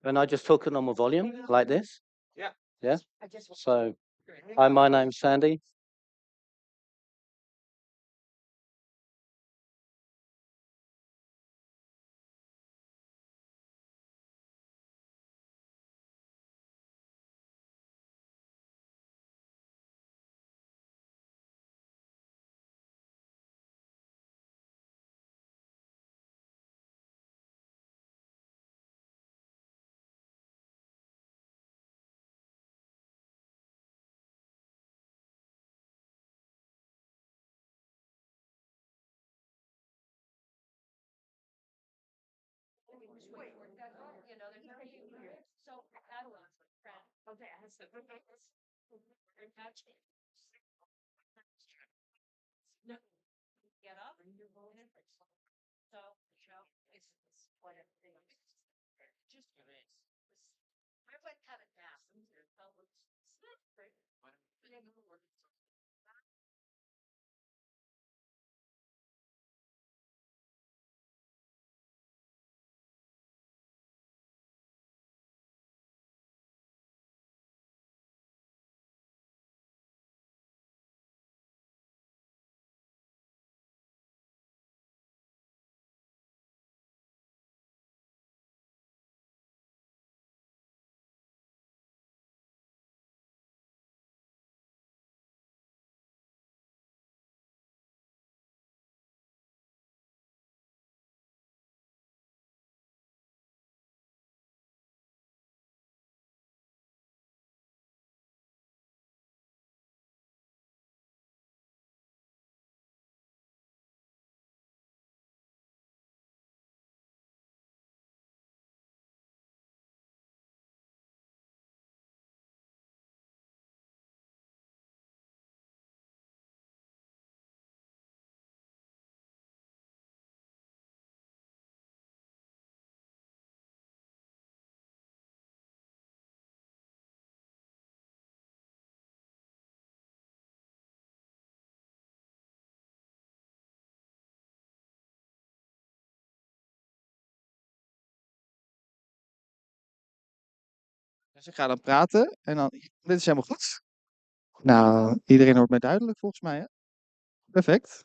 And I just talk at normal volume like this? Yeah. Yeah? So, hi, my name's Sandy. Dus ik ga dan praten en dan dit is helemaal goed. Nou, iedereen hoort mij duidelijk volgens mij, hè? Perfect.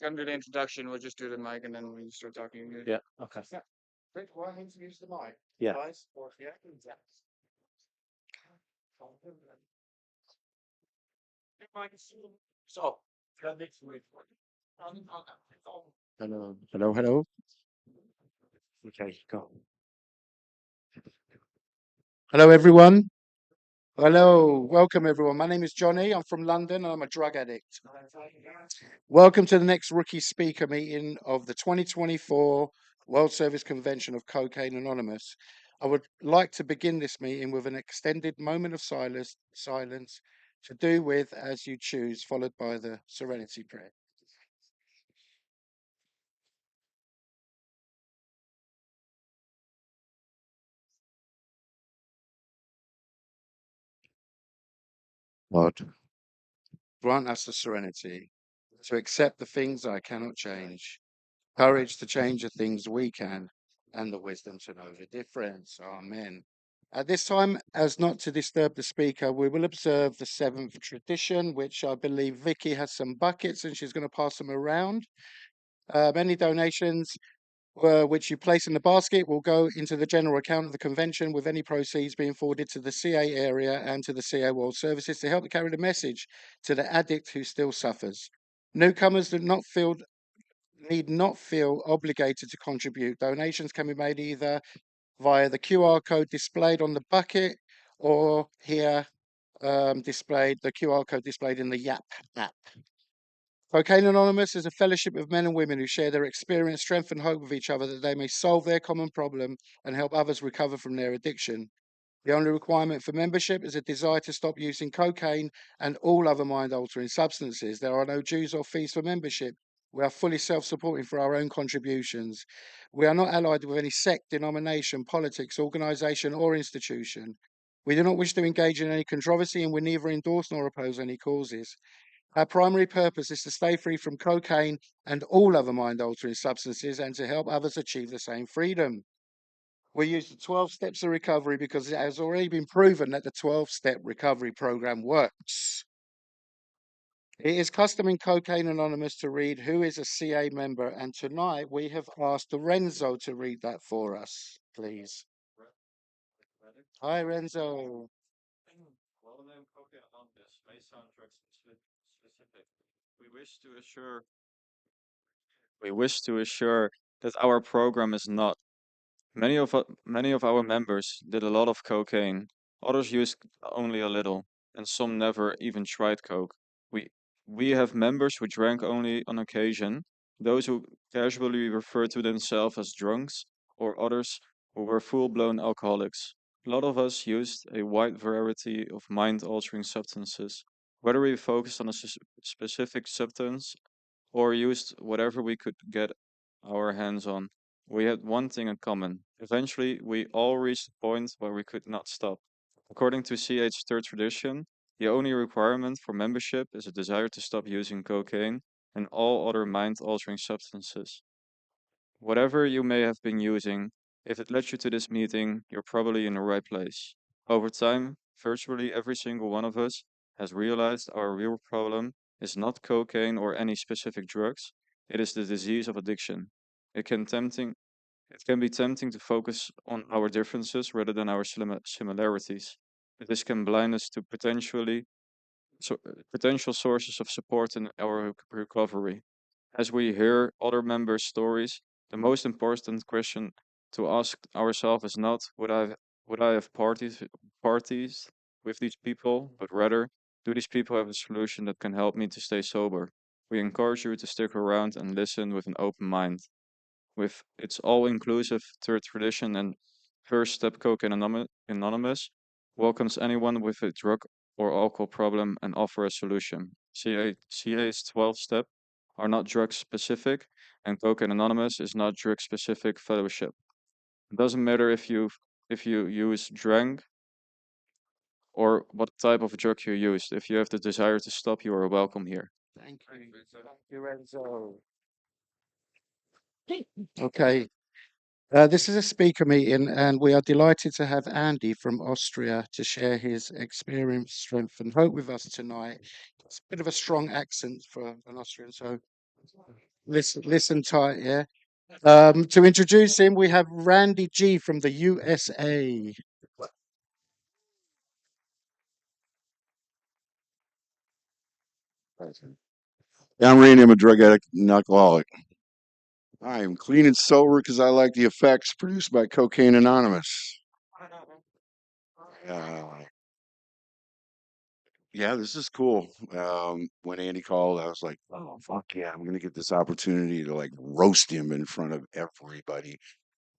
Can do the introduction. We'll just do the mic and then we start talking. Yeah. Okay. Yeah. Great. Why don't you use the mic? Yeah. Guys, or yeah. So, Hello. Hello. Hello. Okay. Go. Hello, everyone. Hello. Welcome, everyone. My name is Johnny. I'm from London and I'm a drug addict. Welcome to the next rookie speaker meeting of the 2024 World Service Convention of Cocaine Anonymous. I would like to begin this meeting with an extended moment of silence to do with as you choose, followed by the Serenity Prayer. Lord, grant us the serenity to accept the things I cannot change, courage to change the things we can, and the wisdom to know the difference. Amen. At this time, as not to disturb the speaker, we will observe the seventh tradition, which I believe Vicky has some buckets and she's going to pass them around. Any donations which you place in the basket will go into the general account of the convention, with any proceeds being forwarded to the CA area and to the CA World Services to help carry the message to the addict who still suffers. Newcomers need not feel obligated to contribute. Donations can be made either via the QR code displayed on the bucket or here displayed, the QR code displayed in the YAP app. Cocaine Anonymous is a fellowship of men and women who share their experience, strength, and hope with each other that they may solve their common problem and help others recover from their addiction. The only requirement for membership is a desire to stop using cocaine and all other mind altering substances. There are no dues or fees for membership. We are fully self supporting for our own contributions. We are not allied with any sect, denomination, politics, organisation, or institution. We do not wish to engage in any controversy, and we neither endorse nor oppose any causes. Our primary purpose is to stay free from cocaine and all other mind altering substances and to help others achieve the same freedom. We use the 12 steps of recovery because it has already been proven that the 12-step recovery program works. It is custom in Cocaine Anonymous to read who is a CA member, and tonight we have asked Renzo to read that for us, please. Hi, Renzo. While the name Cocaine Anonymous may sound drug specific, we wish to assure that our program is not. Many of our members did a lot of cocaine, others used only a little, and some never even tried coke. We we have members who drank only on occasion, those who casually refer to themselves as drunks, or others who were full-blown alcoholics. A lot of us used a wide variety of mind-altering substances, whether we focused on a specific substance or used whatever we could get our hands on. We had one thing in common. Eventually, we all reached a point where we could not stop. According to CH's third tradition, the only requirement for membership is a desire to stop using cocaine and all other mind altering substances. Whatever you may have been using, if it led you to this meeting, you're probably in the right place. Over time, virtually every single one of us has realized our real problem is not cocaine or any specific drugs, it is the disease of addiction. It can tempting it can be tempting to focus on our differences rather than our similarities. This can blind us to potential sources of support in our recovery. As we hear other members' stories, the most important question to ask ourselves is not would I have parties with these people, but rather do these people have a solution that can help me to stay sober? We encourage you to stick around and listen with an open mind. With its all-inclusive third tradition and first step Coke Anonymous welcomes anyone with a drug or alcohol problem and offer a solution. CA's 12 step are not drug specific, and Cocaine Anonymous is not drug specific fellowship. It doesn't matter if you use drink or what type of drug you use. If you have the desire to stop, you are welcome here. Thank you. Thank you, Renzo. Okay. This is a speaker meeting, and we are delighted to have Andy from Austria to share his experience, strength, and hope with us tonight. It's a bit of a strong accent for an Austrian, so Listen tight, yeah. To introduce him, we have Randy G from the USA. Yeah, I'm Randy. I'm a drug addict and alcoholic. I am clean and sober because I like the effects produced by Cocaine Anonymous. Uh, yeah, this is cool. When Andy called, I was like, "Oh fuck yeah, I'm gonna get this opportunity to like roast him in front of everybody."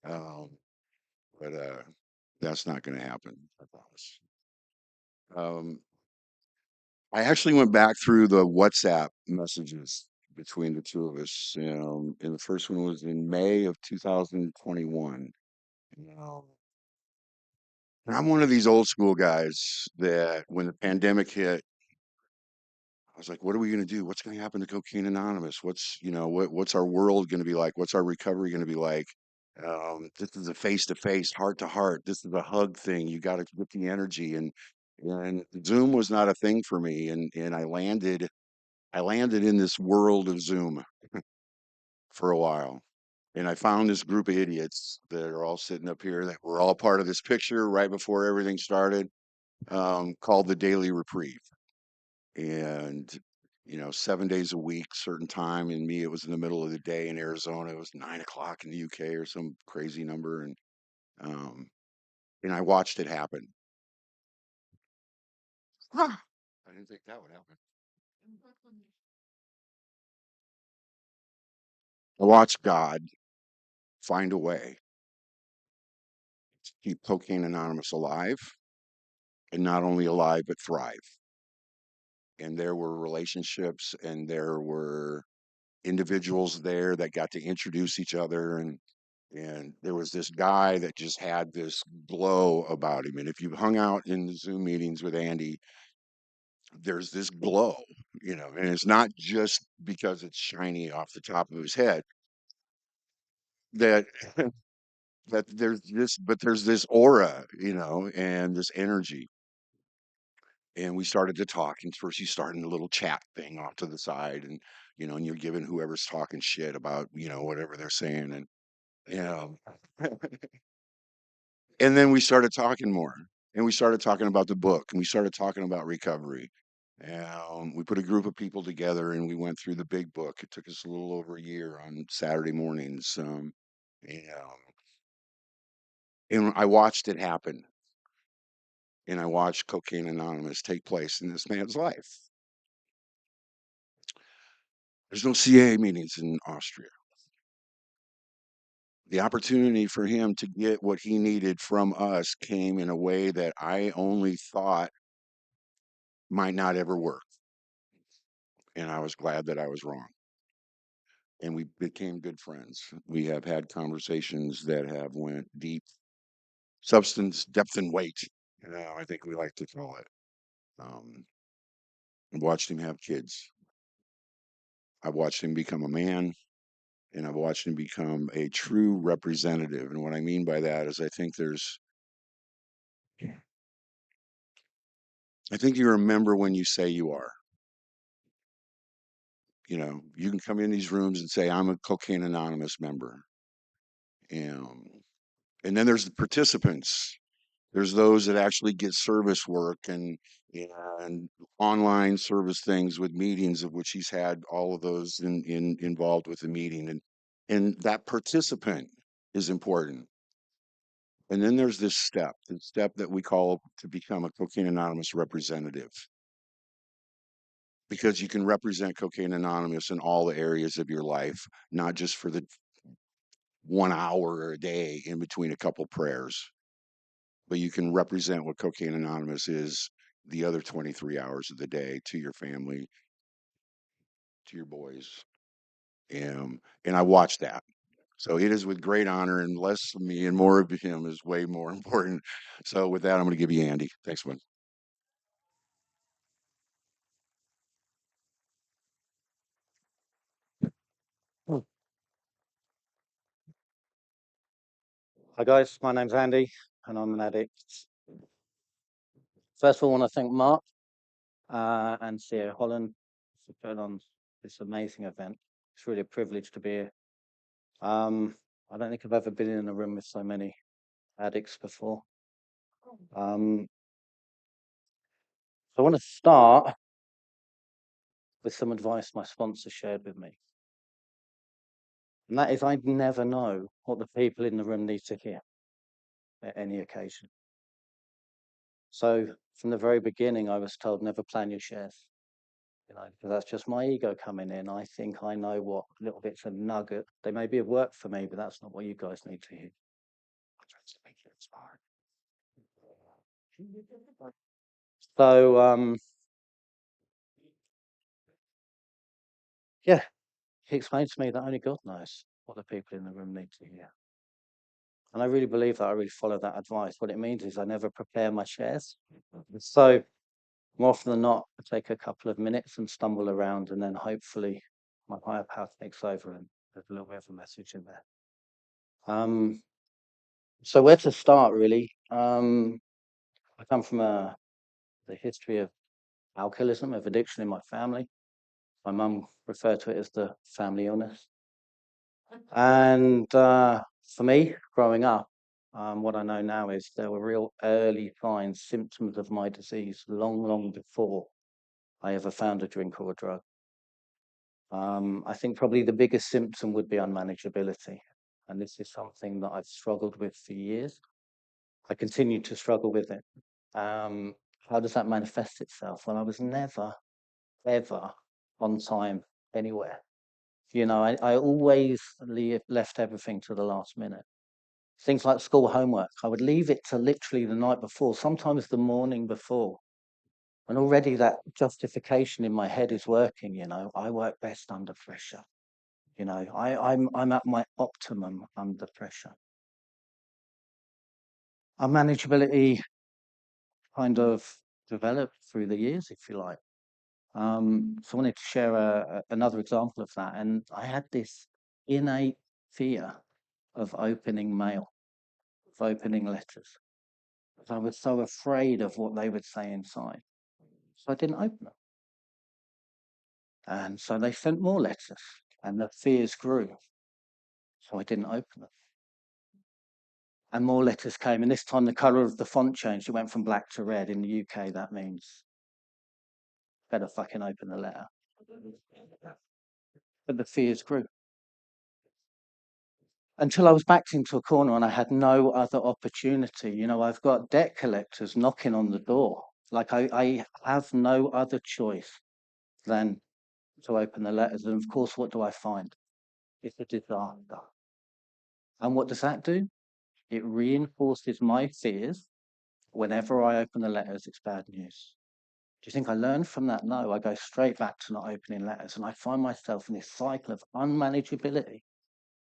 Um, but that's not gonna happen. I promise. Um, I actually went back through the WhatsApp messages between the two of us. And the first one was in May of 2021. Um, and I'm one of these old school guys that when the pandemic hit, I was like, what are we going to do? What's going to happen to Cocaine Anonymous? What's our world going to be like? What's our recovery going to be like? This is a face to face, heart to heart. This is a hug thing. You got to get the energy. And Zoom was not a thing for me. And I landed in this world of Zoom for a while. And I found this group of idiots that are all sitting up here that were all part of this picture right before everything started, called the Daily Reprieve. And, 7 days a week, certain time. In me, it was in the middle of the day in Arizona. It was 9 o'clock in the UK or some crazy number. Um, and I watched it happen. I didn't think that would happen. I watched God find a way to keep Cocaine Anonymous alive, and not only alive, but thrive. And there were relationships and there were individuals there that got to introduce each other, and there was this guy that just had this glow about him. And if you've hung out in the Zoom meetings with Andy, there's this glow, and it's not just because it's shiny off the top of his head that that there's this aura, and this energy. And we started to talk, and first you start in a little chat thing off to the side, and you're giving whoever's talking shit about whatever they're saying. And you know and then we started talking more, and we started talking about the book, and we started talking about recovery. We put a group of people together and we went through the big book. It took us a little over a year on Saturday mornings. And, and I watched it happen, and I watched Cocaine Anonymous take place in this man's life. There's no CA meetings in Austria. The opportunity for him to get what he needed from us came in a way that I only thought might not ever work. And I was glad that I was wrong. And we became good friends. We have had conversations that have went deep, substance, depth, and weight. I think we like to call it. Um, I've watched him have kids. I've watched him become a man, and I've watched him become a true representative. And what I mean by that is I think you remember when you say you are. You can come in these rooms and say, I'm a Cocaine Anonymous member. And, and then there's the participants. There's those that actually get service work and online service things with meetings, of which he's had all of those involved with the meeting. And that participant is important. And then there's the step that we call to become a Cocaine Anonymous representative, because you can represent Cocaine Anonymous in all the areas of your life, not just for the 1 hour a day in between a couple prayers, but you can represent what Cocaine Anonymous is the other 23 hours of the day to your family, to your boys. And I watched that. So it is with great honor, and less of me and more of him is way more important. So with that, I'm going to give you Andy. Thanks, man. Hi guys, my name's Andy and I'm an addict. First of all, I want to thank Mark and CEO Holland for putting on this amazing event. It's really a privilege to be here. I don't think I've ever been in a room with so many addicts before. I want to start with some advice my sponsor shared with me. And that is, I never know what the people in the room need to hear at any occasion. So from the very beginning, I was told never plan your shares. Because that's just my ego coming in. I think I know what little bits of nugget. They may be of work for me, but that's not what you guys need to hear. So, yeah, he explained to me that only God knows what the people in the room need to hear. And I really believe that. I really follow that advice. What it means is I never prepare my shares. So more often than not, I take a couple of minutes and stumble around, and then hopefully my higher power takes over and there's a little bit of a message in there. So where to start, really? I come from the history of alcoholism, of addiction in my family. My mum referred to it as the family illness. And for me, growing up, what I know now is there were real early signs, symptoms of my disease long, long before I ever found a drink or a drug. I think probably the biggest symptom would be unmanageability. And this is something that I've struggled with for years. I continue to struggle with it. How does that manifest itself? Well, I was never, ever on time anywhere. I always left everything to the last minute. Things like school homework, I would leave it to literally the night before, sometimes the morning before. And already that justification in my head is working, I work best under pressure. I'm at my optimum under pressure. Unmanageability kind of developed through the years, if you like. So I wanted to share another example of that. And I had this innate fear of opening mail, of opening letters. I was so afraid of what they would say inside. So I didn't open them. And so they sent more letters, and the fears grew. So I didn't open them. And more letters came, and this time the colour of the font changed. It went from black to red. In the UK, that means better fucking open the letter. But the fears grew. Until I was backed into a corner and I had no other opportunity. I've got debt collectors knocking on the door. Like I have no other choice than to open the letters. And of course, what do I find? It's a disaster. And what does that do? It reinforces my fears. Whenever I open the letters, it's bad news. Do you think I learned from that? No, I go straight back to not opening letters. And I find myself in this cycle of unmanageability.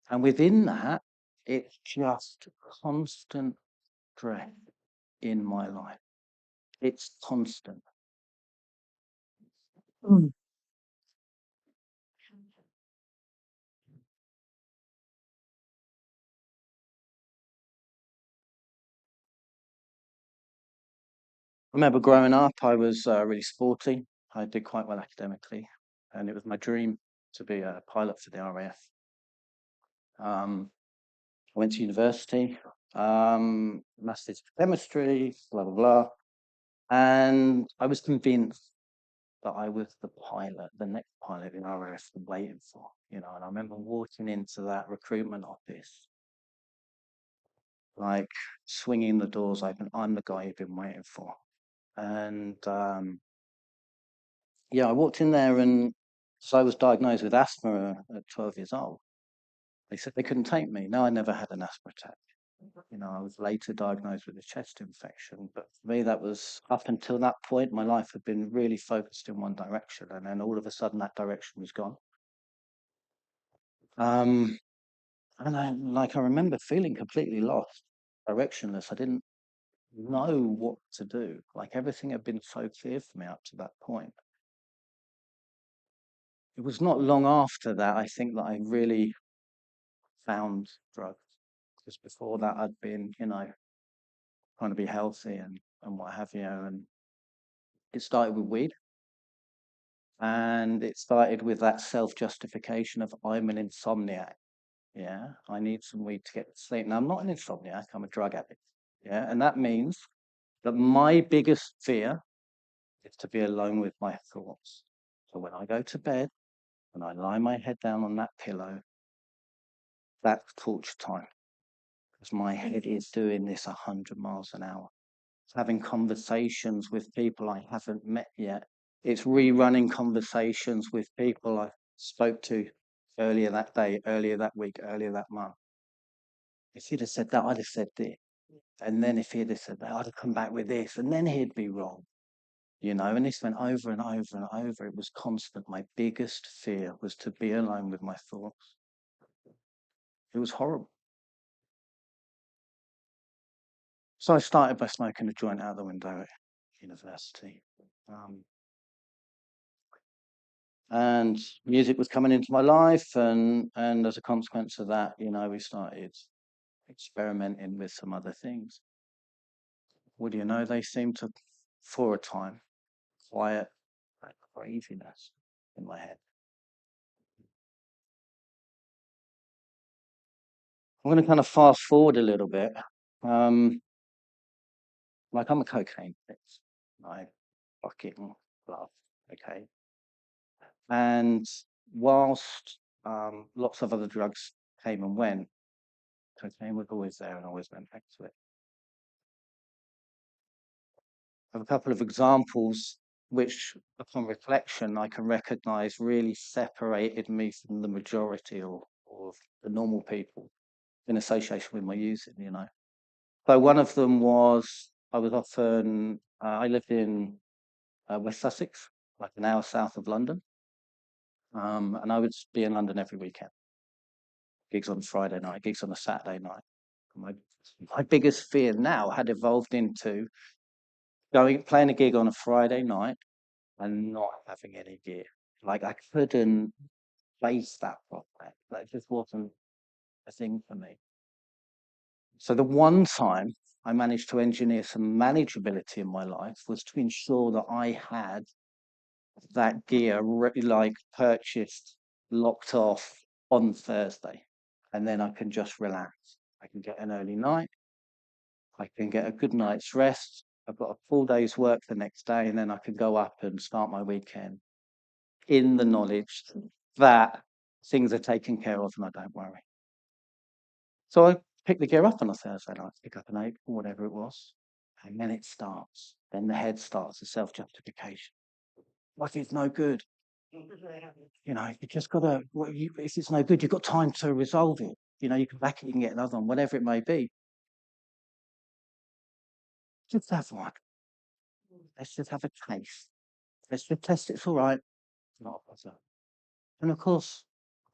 And within that, it's just constant stress in my life. It's constant. I remember growing up, I was really sporty. I did quite well academically, and it was my dream to be a pilot for the RAF. I went to university, master's in chemistry, blah, blah, blah. And I was convinced that I was the pilot, the next pilot in RAF I'm waiting for, and I remember walking into that recruitment office, like swinging the doors open. I'm the guy you've been waiting for. And I walked in there, and so I was diagnosed with asthma at 12 years old. They said they couldn't take me. No, I never had an asthma attack. I was later diagnosed with a chest infection. But for me, that was up until that point, my life had been really focused in one direction. And then all of a sudden, that direction was gone. And I remember feeling completely lost, directionless. I didn't know what to do. Like everything had been so clear for me up to that point. It was not long after that, I think, that I really found drugs. Because before that, I'd been, trying to be healthy and what have you. And it started with weed. And And it started with that self-justification of I'm an insomniac. Yeah, I need some weed to get to sleep. Now, I'm not an insomniac, I'm a drug addict. Yeah, and that means that my biggest fear is to be alone with my thoughts. So when I go to bed, when I lie my head down on that pillow, that's torture time. Because my head is doing this 100 miles an hour. It's having conversations with people I haven't met yet. It's rerunning conversations with people I spoke to earlier that day, earlier that week, earlier that month. If he'd have said that, I'd have said this. And then if he'd have said that, I'd have come back with this. And then he'd be wrong. You know, and this went over and over and over. It was constant. My biggest fear was to be alone with my thoughts. It was horrible. So I started by smoking a joint out the window at university. And music was coming into my life, and as a consequence of that, you know, we started experimenting with some other things. What do you know? They seemed to, for a time, quiet that craziness in my head. I'm going to kind of fast forward a little bit. Like I'm a cocaine addict. I fucking love cocaine. And whilst lots of other drugs came and went, cocaine was always there and always went back to it. I have a couple of examples which, upon reflection, I can recognize really separated me from the majority or the normal people in association with my using, you know. So one of them was, I lived in West Sussex, like an hour south of London. And I would be in London every weekend. Gigs on Friday night, gigs on a Saturday night. My biggest fear now had evolved into playing a gig on a Friday night and not having any gear. Like I couldn't face that properly. That just wasn't a thing for me. So the one time I managed to engineer some manageability in my life was to ensure that I had that gear purchased, locked off on Thursday. And then I can just relax. I can get an early night. I can get a good night's rest. I've got a full day's work the next day, and then I can go up and start my weekend in the knowledge that things are taken care of and I don't worry. So I pick the gear up on a Thursday night, pick up an 8 or whatever it was, and then it starts. Then the head starts the self-justification. What if it's no good? You know, you just got to, if it's no good, you've got time to resolve it. You know, you can back it, you can get another one, whatever it may be. Just have one. Let's just have a taste. Let's just test it's all right. Not a bother. And of course,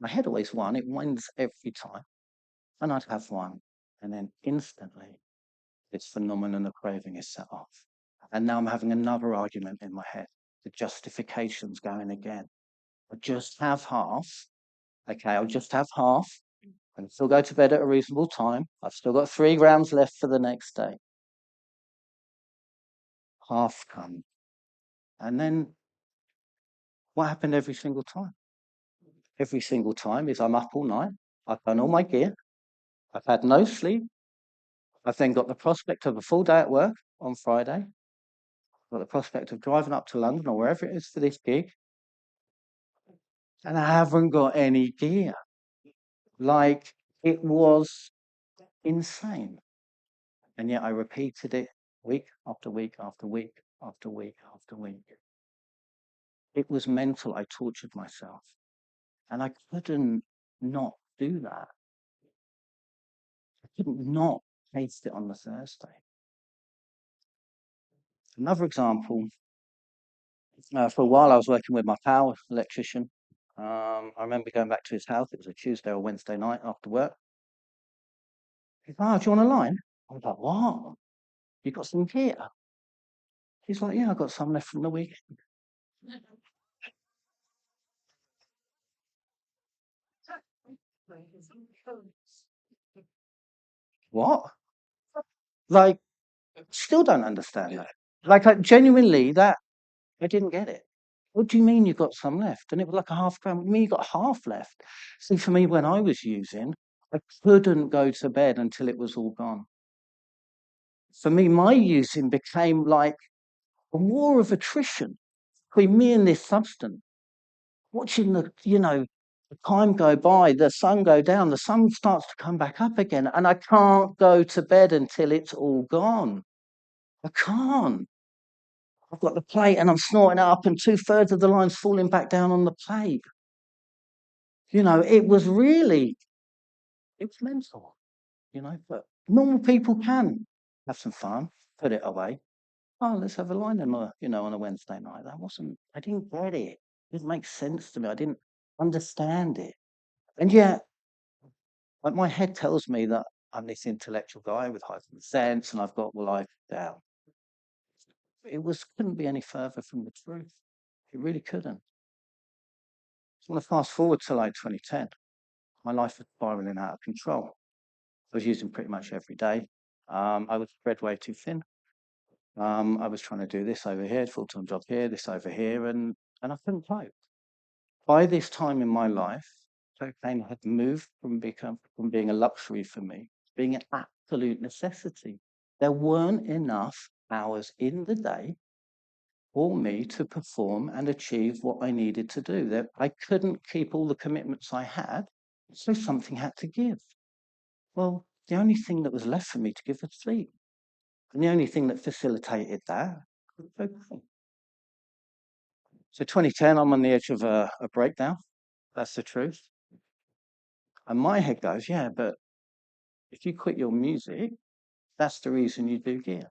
my head always won. It wins every time. And I'd have one. And then instantly, this phenomenon of craving is set off. And now I'm having another argument in my head. The justification's going again. I'll just have half. Okay, I'll just have half. I can still go to bed at a reasonable time. I've still got 3 grams left for the next day. Half come. And then what happened every single time? Every single time is I'm up all night. I've done all my gear. I've had no sleep. I've then got the prospect of a full day at work on Friday. I've got the prospect of driving up to London or wherever it is for this gig. And I haven't got any gear. Like, it was insane. And yet I repeated it week after week after week after week after week. It was mental. I tortured myself. And I couldn't not do that. I couldn't not taste it on the Thursday. Another example, for a while I was working with my pal, electrician. I remember going back to his house. It was a Tuesday or Wednesday night after work. He's like, do you want a line? I was like, what? You got some gear? He's like, yeah, I got some left from the weekend. What? Like, still don't understand that. Like, I genuinely, I didn't get it. What do you mean you got some left? And it was like a half gram. What do you mean you got half left? See, for me, when I was using, I couldn't go to bed until it was all gone. For me, my using became like a war of attrition between me and this substance. Watching the time go by, the sun go down, the sun starts to come back up again, and I can't go to bed until it's all gone. I can't. I've got the plate and I'm snorting it up, and 2/3 of the line's falling back down on the plate. It was mental, but normal people can have some fun, put it away. Oh, let's have a line on a Wednesday night. I didn't get it. It didn't make sense to me. I didn't understand it. And yet, like, my head tells me that I'm this intellectual guy with high sense and I've got life down. It couldn't be any further from the truth. It really couldn't. So I want to fast forward to like 2010. My life was spiraling out of control. I was using pretty much every day. I was spread way too thin. I was trying to do this over here, full-time job here, this over here, and I couldn't cope. By this time in my life, cocaine had moved from being a luxury for me to being an absolute necessity. There weren't enough hours in the day for me to perform and achieve what I needed to do. I couldn't keep all the commitments I had, so something had to give. Well, the only thing that was left for me to give was sleep. And the only thing that facilitated that was cocaine. So 2010, I'm on the edge of a breakdown. That's the truth. And my head goes, yeah, but if you quit your music, that's the reason you do gear.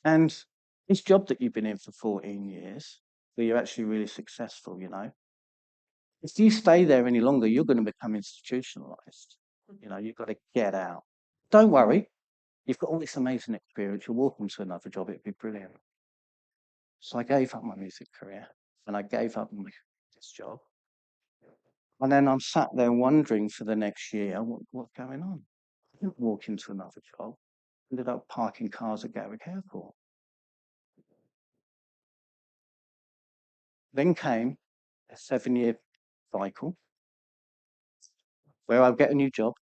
And this job that you've been in for 14 years, where you're actually really successful, if you stay there any longer, you're going to become institutionalized. You've got to get out. Don't worry. You've got all this amazing experience. You'll walk into another job. It'd be brilliant. So I gave up my music career and I gave up this job. And then I'm sat there wondering for the next year, what's going on? I didn't walk into another job. Ended up parking cars at Gatwick Airport. Then came a 7-year cycle where I'll get a new job.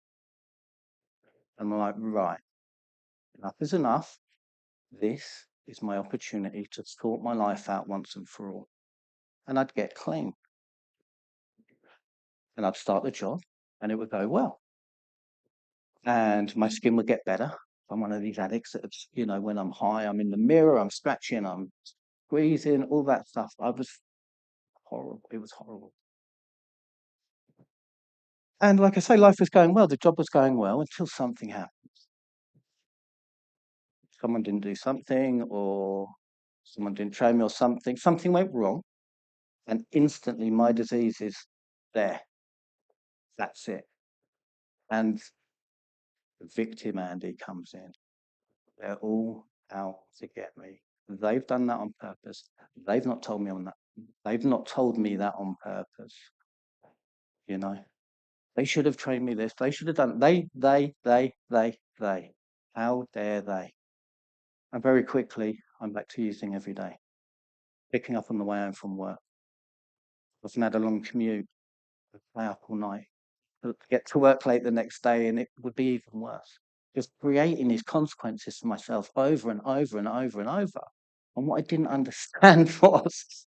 And I'm like, right, enough is enough. This is my opportunity to sort my life out once and for all. And I'd get clean. And I'd start the job and it would go well. And my skin would get better. I'm one of these addicts that, when I'm high, I'm in the mirror, I'm scratching, I'm squeezing, all that stuff. I was horrible. It was horrible. And like I say, life was going well. The job was going well until something happened. Someone didn't do something, or someone didn't train me, or something went wrong, and instantly my disease is there. That's it. And the victim Andy comes in. They're all out to get me. They've done that on purpose. They've not told me on that. They've not told me that on purpose. They should have trained me this. They should have done. They. How dare they? And very quickly, I'm back to using every day. Picking up on the way home from work. I've had a long commute. I'd stay up all night. Get to work late the next day, and it would be even worse. Just creating these consequences for myself over and over and over and over. And what I didn't understand was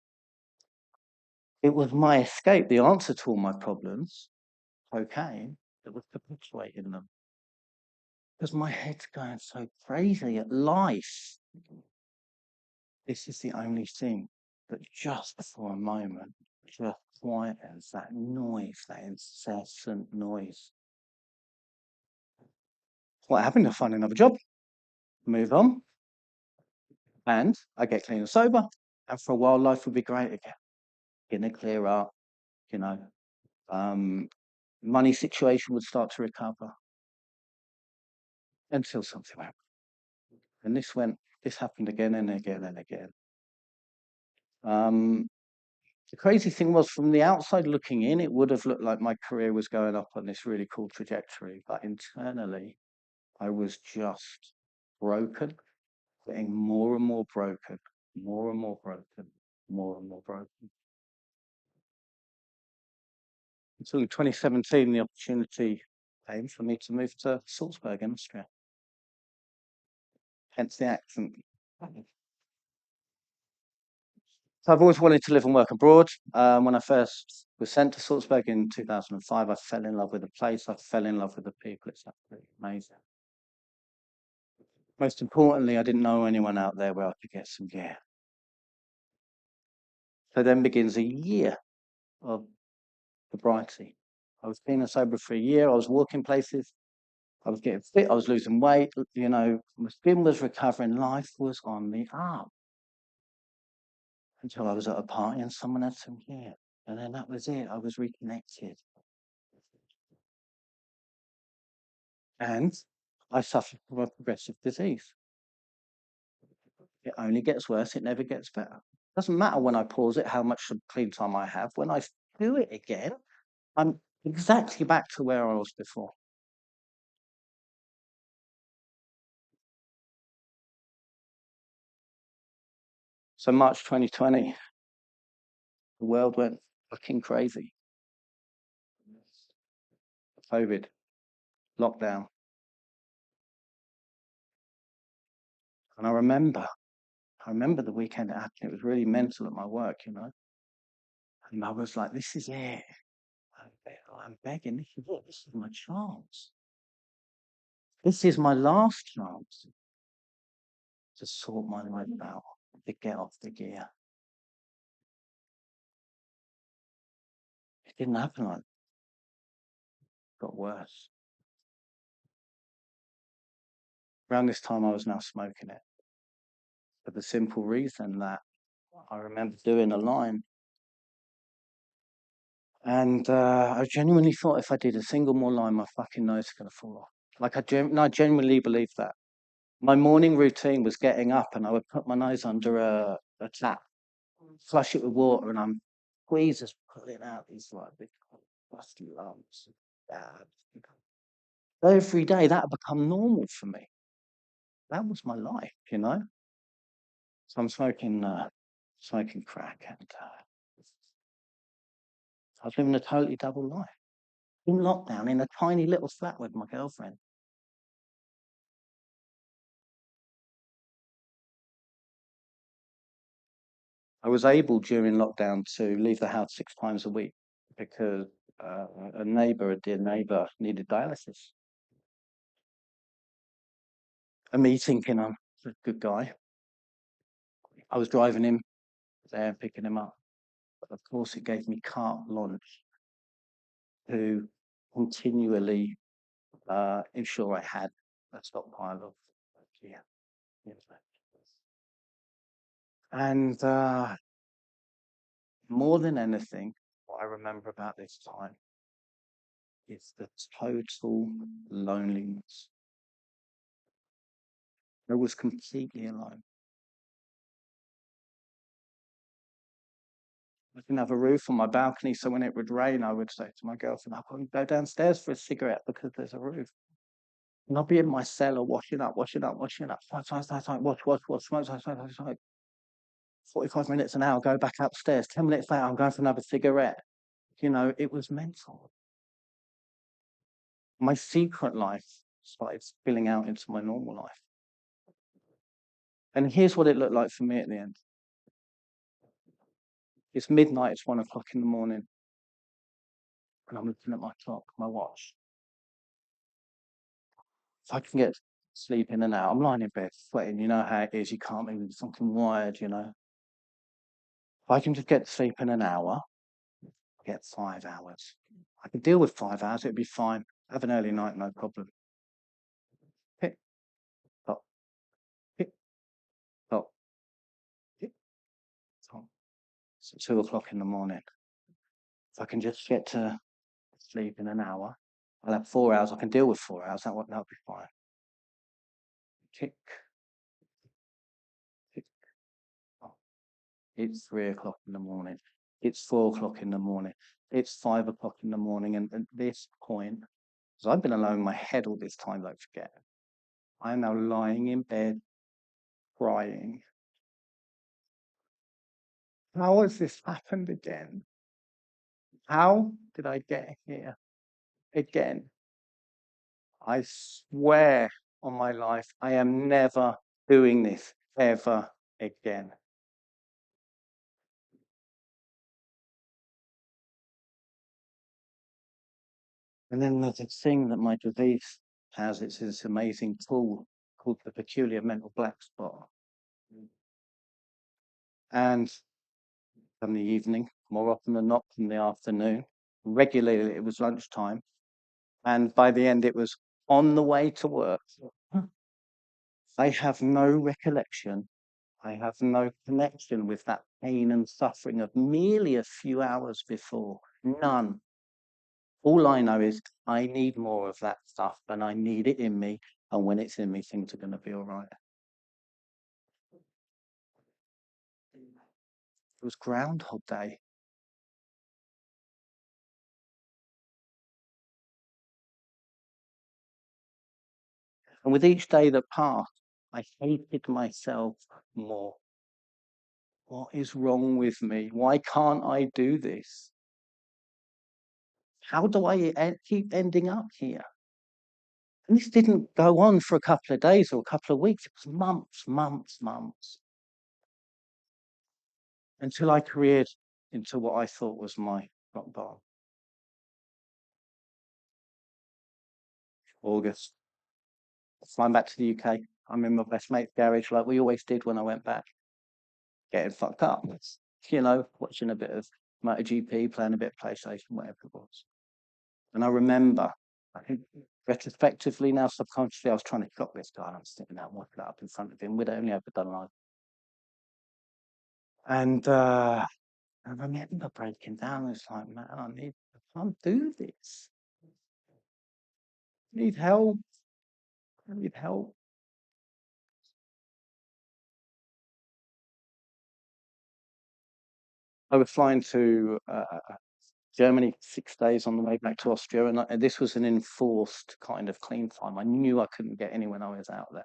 it was my escape, the answer to all my problems, cocaine, that was perpetuating them. Because my head's going so crazy at life. This is the only thing that just for a moment just quietens that noise, that incessant noise. What happened? I find another job, move on, and I get clean and sober. And for a while, life will be great again. Gonna clear up, money situation would start to recover until something happened. And this happened again and again and again. The crazy thing was, from the outside looking in, it would have looked like my career was going up on this really cool trajectory. But internally, I was just broken, getting more and more broken, more and more broken. more and more broken. Until in 2017, the opportunity came for me to move to Salzburg in Austria. Hence the accent. So I've always wanted to live and work abroad. When I first was sent to Salzburg in 2005, I fell in love with the place. I fell in love with the people. It's absolutely amazing. Most importantly, I didn't know anyone out there where I could get some gear. So then begins a year of sobriety. I was clean and sober for a year. I was walking places. I was getting fit. I was losing weight. You know, my skin was recovering. Life was on the up. Until I was at a party and someone had some gear. And then that was it. I was reconnected. And I suffered from a progressive disease. It only gets worse. It never gets better. Doesn't matter when I pause it, how much clean time I have. When I do it again, I'm exactly back to where I was before. So March 2020, the world went fucking crazy. COVID, lockdown. And I remember the weekend it happened. It was really mental at my work, you know. And I was like, this is it. I'm begging, this is it. This is my chance. This is my last chance to sort my life out, to get off the gear. It didn't happen like that. It got worse. Around this time, I was now smoking it. For the simple reason that I remember doing a line. And I genuinely thought if I did a single more line, my fucking nose is going to fall off. Like, I genuinely believe that. My morning routine was getting up and I would put my nose under a tap, flush it with water, and I'm squeezes pulling out these like big rusty lumps. Every day that had become normal for me. That was my life, you know. So I'm smoking crack, and I was living a totally double life in lockdown in a tiny little flat with my girlfriend. I was able during lockdown to leave the house 6 times a week because a dear neighbour, needed dialysis. And me thinking I'm a good guy, I was driving him there and picking him up. But of course, it gave me carte blanche to continually ensure I had a stockpile of gear. And more than anything, what I remember about this time is the total loneliness. I was completely alone. I didn't have a roof on my balcony, so when it would rain, I would say to my girlfriend, I couldn't go downstairs for a cigarette because there's a roof. And I'll be in my cellar washing up, smoke, smoke. 45 minutes an hour, go back upstairs. 10 minutes later, I'm going for another cigarette. You know, it was mental. My secret life started spilling out into my normal life. And here's what it looked like for me at the end. It's midnight, it's 1 o'clock in the morning. And I'm looking at my clock, my watch. If I can get sleep in and out, I'm lying in bed sweating. You know how it is. You can't move, something wired, you know. If I can just get sleep in an hour, I get 5 hours. I can deal with 5 hours, it'd be fine. Have an early night, no problem. Pick, top, pick, top, pick, top. So 2 o'clock in the morning. If I can just get to sleep in an hour, I'll have 4 hours. I can deal with 4 hours. That'll be fine. Tick, tick. Oh, it's 3 o'clock in the morning. It's 4 o'clock in the morning. It's 5 o'clock in the morning. And at this point, because I've been alone in my head all this time, don't forget, I am now lying in bed, crying. how has this happened again? How did I get here again? I swear on my life, I am never doing this ever again. And then there's a thing that my disease has. It's this amazing tool called the peculiar mental black spot. And in the evening, more often than not in the afternoon, regularly it was lunchtime. And by the end, it was on the way to work. I have no recollection. I have no connection with that pain and suffering of merely a few hours before. None. All I know is I need more of that stuff and I need it in me. And when it's in me, things are going to be all right. It was Groundhog Day. And with each day that passed, I hated myself more. What is wrong with me? Why can't I do this? How do I keep ending up here? And this didn't go on for a couple of days or a couple of weeks. It was months, until I careered into what I thought was my rock bottom. August. Flying back to the UK. I'm in my best mate's garage like we always did when I went back. Getting fucked up. You know, watching a bit of MotoGP, playing a bit of PlayStation, whatever it was. And I remember, I think retrospectively now, subconsciously, I was trying to clock this guy and I'm sitting there walking up in front of him. We'd only ever done live. And I remember breaking down. It's like, man, I can't do this. I need help. I need help. I was flying to Germany 6 days on the way back to Austria, and this was an enforced kind of clean time. I knew I couldn't get any when I was out there.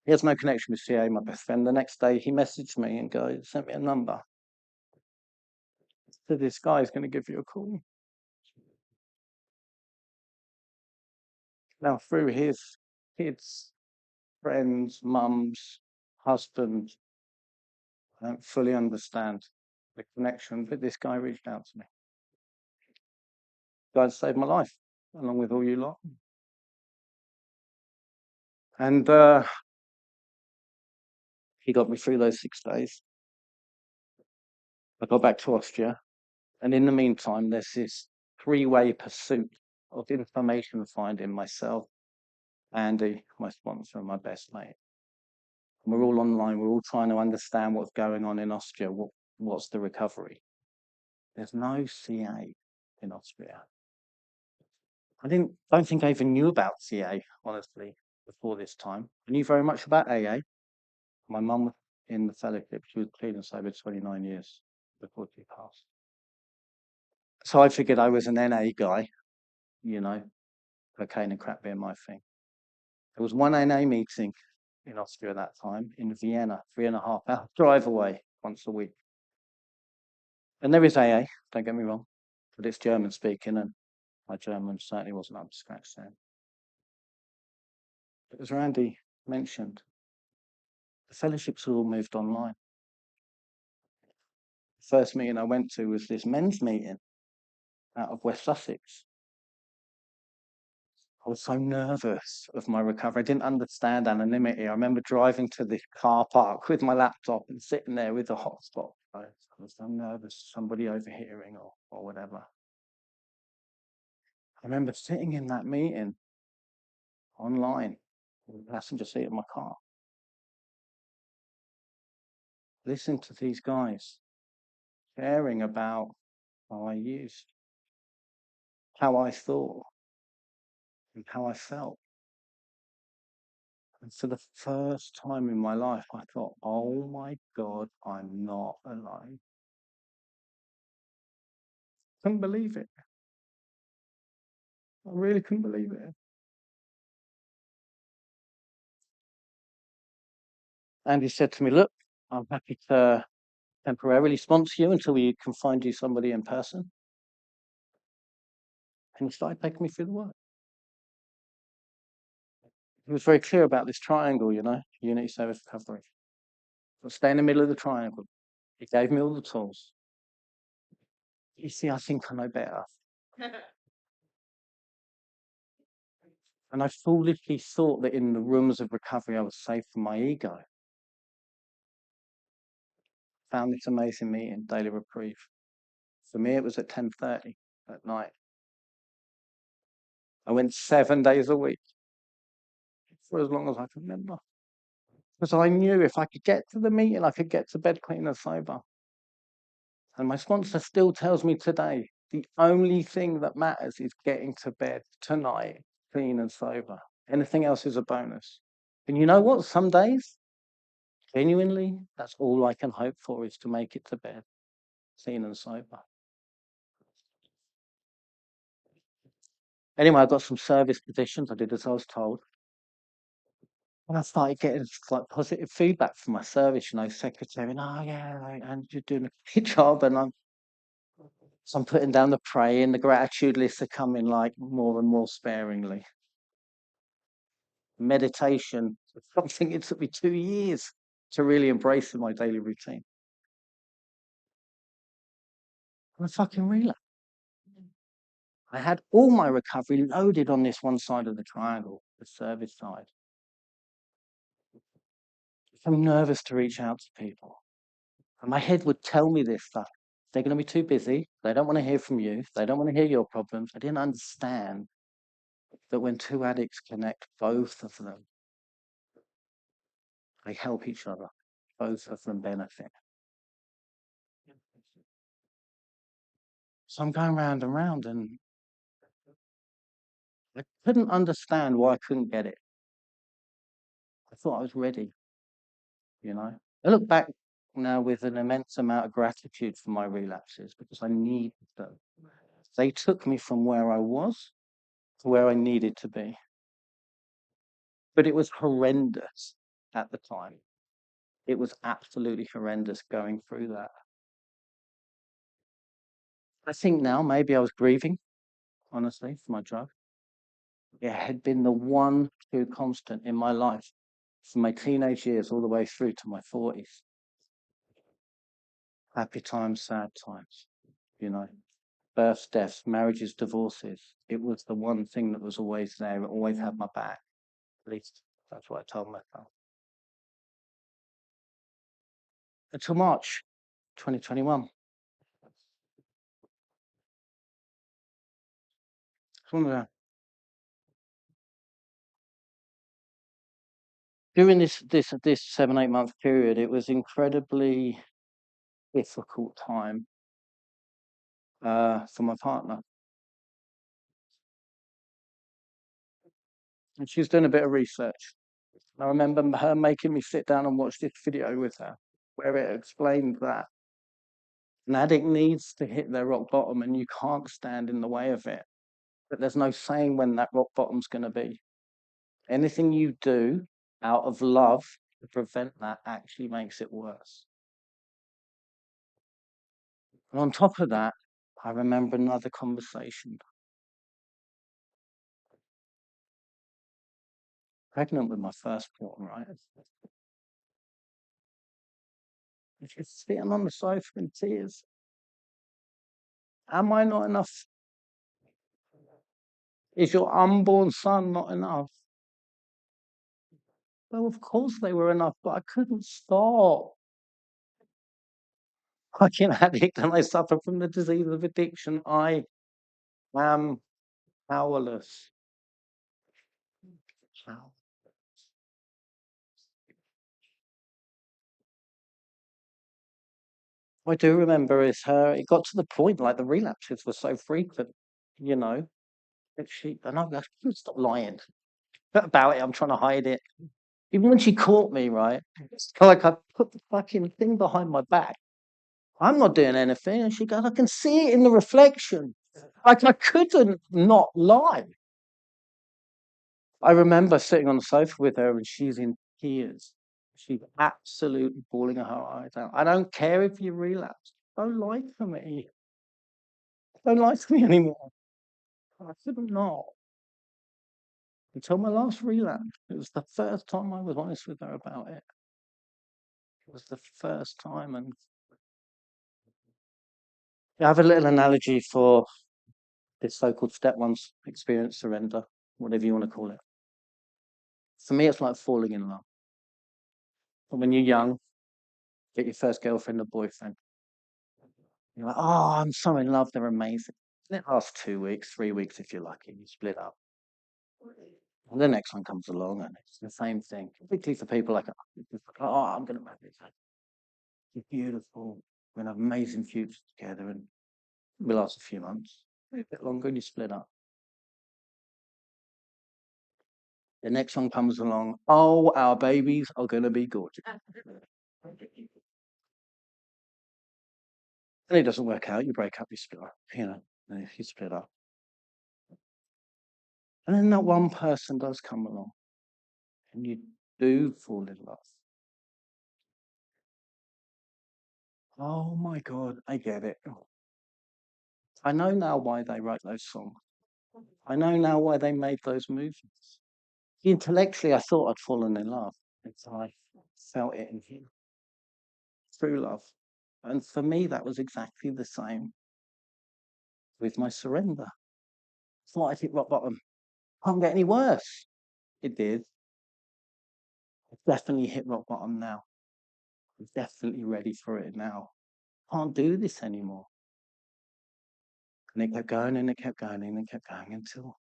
He has no connection with CA, my best friend. The next day, he messaged me and sent me a number. Said, this guy is going to give you a call. Now, through his kids, friends, mums, husband, I don't fully understand the connection, but this guy reached out to me. God saved my life, along with all you lot. And he got me through those 6 days. I got back to Austria. And in the meantime, there's this three-way pursuit of information finding myself, Andy, my sponsor, and my best mate. And we're all online. We're all trying to understand what's going on in Austria. What's the recovery? There's no CA in Austria. I don't think I even knew about CA, honestly, before this time. I knew very much about AA. My mum was in the fellowship. She was clean and sober 29 years before she passed. So I figured I was an NA guy, you know, cocaine and crap being my thing. There was one NA meeting in Austria at that time, in Vienna, 3.5-hour drive away once a week. And there is AA, don't get me wrong, but it's German speaking, and my German certainly wasn't up to scratch then. But as Randy mentioned, the fellowships all moved online. The first meeting I went to was this men's meeting out of West Sussex. I was so nervous of my recovery. I didn't understand anonymity. I remember driving to the car park with my laptop and sitting there with a hotspot. I was so nervous, somebody overhearing or whatever. I remember sitting in that meeting online in the passenger seat of my car, listening to these guys sharing about how I used, how I thought, and how I felt. And for the first time in my life, I thought, oh my God, I'm not alone. Couldn't believe it. I really couldn't believe it. And he said to me, look, I'm happy to temporarily sponsor you until we can find you somebody in person. And he started taking me through the work. He was very clear about this triangle, unity, service, recovery. I'll stay in the middle of the triangle. He gave me all the tools. You see, I think I know better. And I foolishly thought that in the rooms of recovery, I was safe from my ego. Found this amazing meeting, Daily Reprieve. For me, it was at 10:30 at night. I went 7 days a week for as long as I can remember. Because I knew if I could get to the meeting, I could get to bed clean and sober. And my sponsor still tells me today, the only thing that matters is getting to bed tonight, clean and sober. Anything else is a bonus. And you know what? Some days, genuinely, that's all I can hope for is to make it to bed, clean and sober. Anyway, I got some service positions. I did as I was told. And I started getting like positive feedback from my service, secretary, oh yeah, and you're doing a great job. And I'm putting down the pray, and the gratitude lists are coming like more and more sparingly. Meditation, something it took me 2 years to really embrace in my daily routine. I'm a fucking relapse. I had all my recovery loaded on this one side of the triangle, the service side. I'm nervous to reach out to people. And my head would tell me this stuff. They're going to be too busy. They don't want to hear from you. They don't want to hear your problems. I didn't understand that when two addicts connect, both of them, they help each other. Both of them benefit. So I'm going round and round, and I couldn't understand why I couldn't get it. I thought I was ready, I look back now with an immense amount of gratitude for my relapses because I needed them. They took me from where I was to where I needed to be. But it was horrendous at the time. It was absolutely horrendous going through that. I think now maybe I was grieving, honestly, for my drug. It had been the one true constant in my life from my teenage years all the way through to my 40s. Happy times, sad times, births, deaths, marriages, divorces. It was the one thing that was always there. It always had my back. At least that's what I told myself. Until March 2021. During this 7-8 month period, it was incredibly difficult time for my partner. And she was doing a bit of research. I remember her making me sit down and watch this video with her, where it explained that an addict needs to hit their rock bottom and you can't stand in the way of it. But there's no saying when that rock bottom's going to be. Anything you do out of love to prevent that actually makes it worse. And on top of that, I remember another conversation. Pregnant with my firstborn, right? And she's sitting on the sofa in tears. Am I not enough? Is your unborn son not enough? Well, of course they were enough, but I couldn't stop. Fucking addict, and I suffer from the disease of addiction. I am powerless. What I do remember is it got to the point, like the relapses were so frequent, that and I couldn't stop lying about it. I'm trying to hide it. Even when she caught me, right, it's like I put the fucking thing behind my back. I'm not doing anything. And she goes, I can see it in the reflection. Like I couldn't not lie. I remember sitting on the sofa with her and she's in tears. She's absolutely bawling her eyes out. I don't care if you relapse. Don't lie to me. Don't lie to me anymore. I could not. Until my last relapse. It was the first time I was honest with her about it. It was the first time. And I have a little analogy for this so-called step one's experience surrender, whatever you want to call it. For me, it's like falling in love. When you're young, get your first girlfriend or boyfriend. You're like, oh, I'm so in love, they're amazing. And it lasts 2 weeks, 3 weeks if you're lucky, you split up. And the next one comes along and it's the same thing. Particularly for people like, oh, I'm going to marry this. You're beautiful. We're going to have an amazing future together. And it lasts a few months, maybe a bit longer, and you split up. The next one comes along, oh, our babies are going to be gorgeous. And it doesn't work out, you break up, you split up, you split up. And then that one person does come along, and you do fall in love. Oh my God, I get it. I know now why they wrote those songs. I know now why they made those movies. Intellectually, I thought I'd fallen in love until I felt it in him. True love. And for me, that was exactly the same with my surrender. Thought I'd hit rock bottom. Can't get any worse. It did. I've definitely hit rock bottom now. I'm definitely ready for it now. Can't do this anymore. And it kept going and it kept going and it kept going until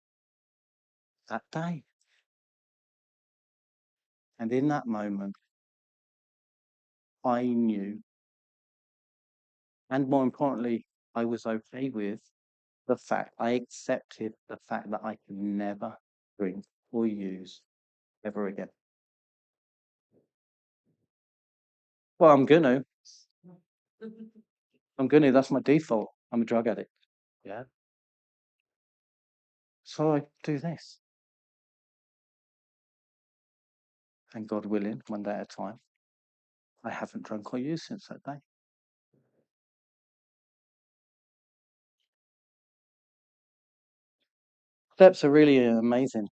that day. And in that moment, I knew, and more importantly, I was okay with the fact, I accepted the fact that I could never drink or use ever again. Well, I'm gonna. That's my default. I'm a drug addict. Yeah. So I do this. And God willing, one day at a time, I haven't drunk or used since that day. Steps are really amazing.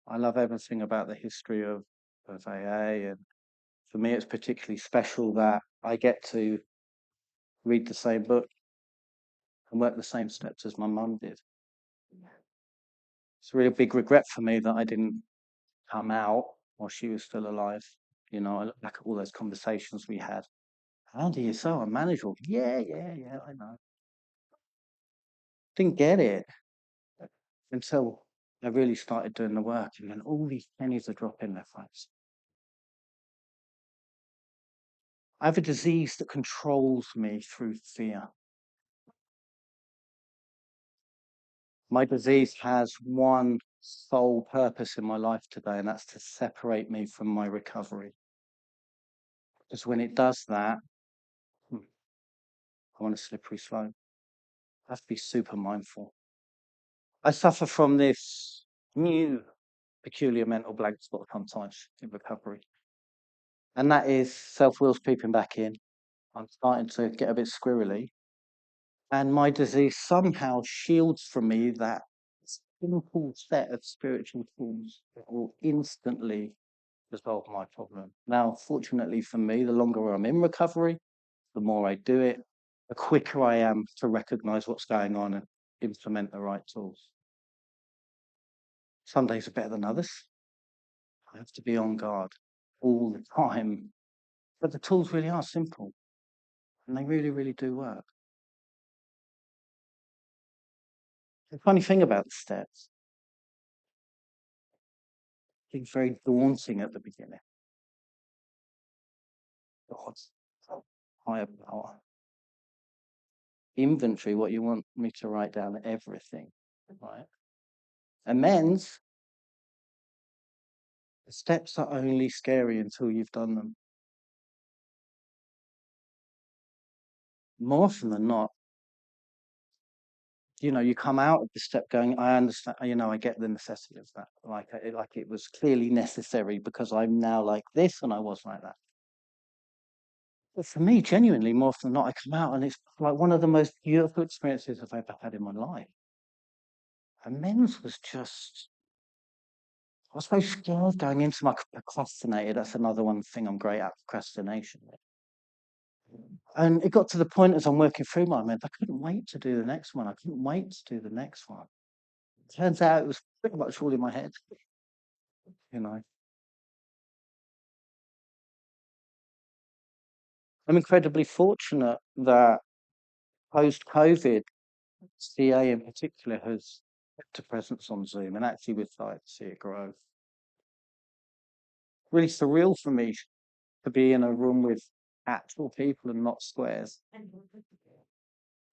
I love everything about the history of AA, and for me it's particularly special that I get to read the same book and work the same steps as my mum did. It's a really big regret for me that I didn't come out while she was still alive. I look back at all those conversations we had. Andy, you're so unmanageable. Yeah, I know. Didn't get it until I really started doing the work, and then all these pennies are dropping their face. I have a disease that controls me through fear. My disease has one sole purpose in my life today, and that's to separate me from my recovery. Because when it does that, I'm on a slippery slope. I have to be super mindful. I suffer from this new peculiar mental blank spot sometimes in recovery. And that is self-will's creeping back in. I'm starting to get a bit squirrely. And my disease somehow shields from me that simple set of spiritual tools that will instantly resolve my problem. Now, fortunately for me, the longer I'm in recovery, the more I do it, the quicker I am to recognize what's going on and implement the right tools. Some days are better than others. I have to be on guard all the time. But the tools really are simple, and they really, really do work. The funny thing about the steps, it's very daunting at the beginning. God's higher power. Inventory, what you want me to write down everything, right? Amends, the steps are only scary until you've done them. More often than not, you come out of the step going, I understand, I get the necessity of that. Like it was clearly necessary because I'm now like this and I was like that. But for me, genuinely, more often than not, I come out and it's like one of the most beautiful experiences I've ever had in my life. And men's was just, I was so scared going into my procrastinator. That's another one thing I'm great at, procrastination. And it got to the point as I'm working through my men's, I couldn't wait to do the next one. I couldn't wait to do the next one. Turns out it was pretty much all in my head, I'm incredibly fortunate that post-COVID, CA in particular has kept a presence on Zoom, and actually we're starting to see it grow. Really surreal for me to be in a room with actual people and not squares.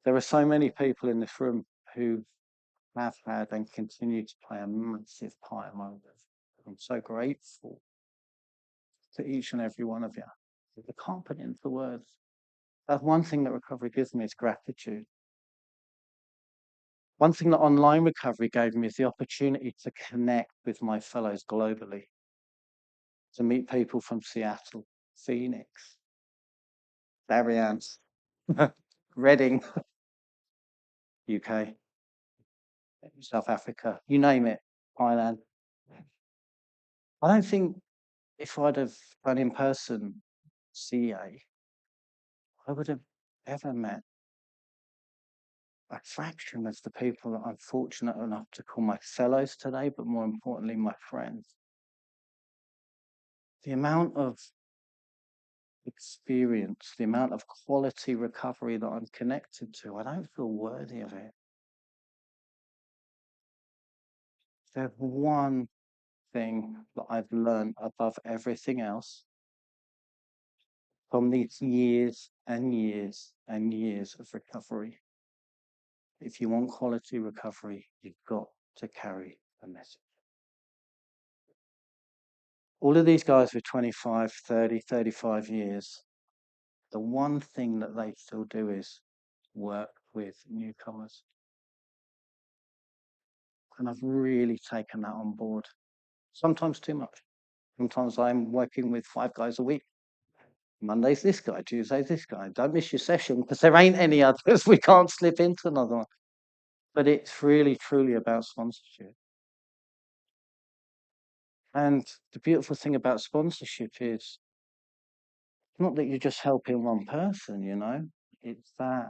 There are so many people in this room who have had and continue to play a massive part in my life. I'm so grateful to each and every one of you. I can't put it into words. That's one thing that recovery gives me is gratitude. One thing that online recovery gave me is the opportunity to connect with my fellows globally, to meet people from Seattle, Phoenix, Darien, Reading, UK, South Africa, you name it, Thailand. I don't think if I'd have done in-person CA, I would have ever met a fraction of the people that I'm fortunate enough to call my fellows today, but more importantly, my friends. The amount of experience, the amount of quality recovery that I'm connected to, I don't feel worthy of it. There's one thing that I've learned above everything else from these years and years and years of recovery. If you want quality recovery, you've got to carry a message. All of these guys with 25, 30, 35 years, the one thing that they still do is work with newcomers. And I've really taken that on board. Sometimes too much. Sometimes I'm working with 5 guys a week. Monday's this guy, Tuesday's this guy. Don't miss your session because there ain't any others. We can't slip into another one. But it's really, truly about sponsorship. And the beautiful thing about sponsorship is not that you're just helping one person, it's that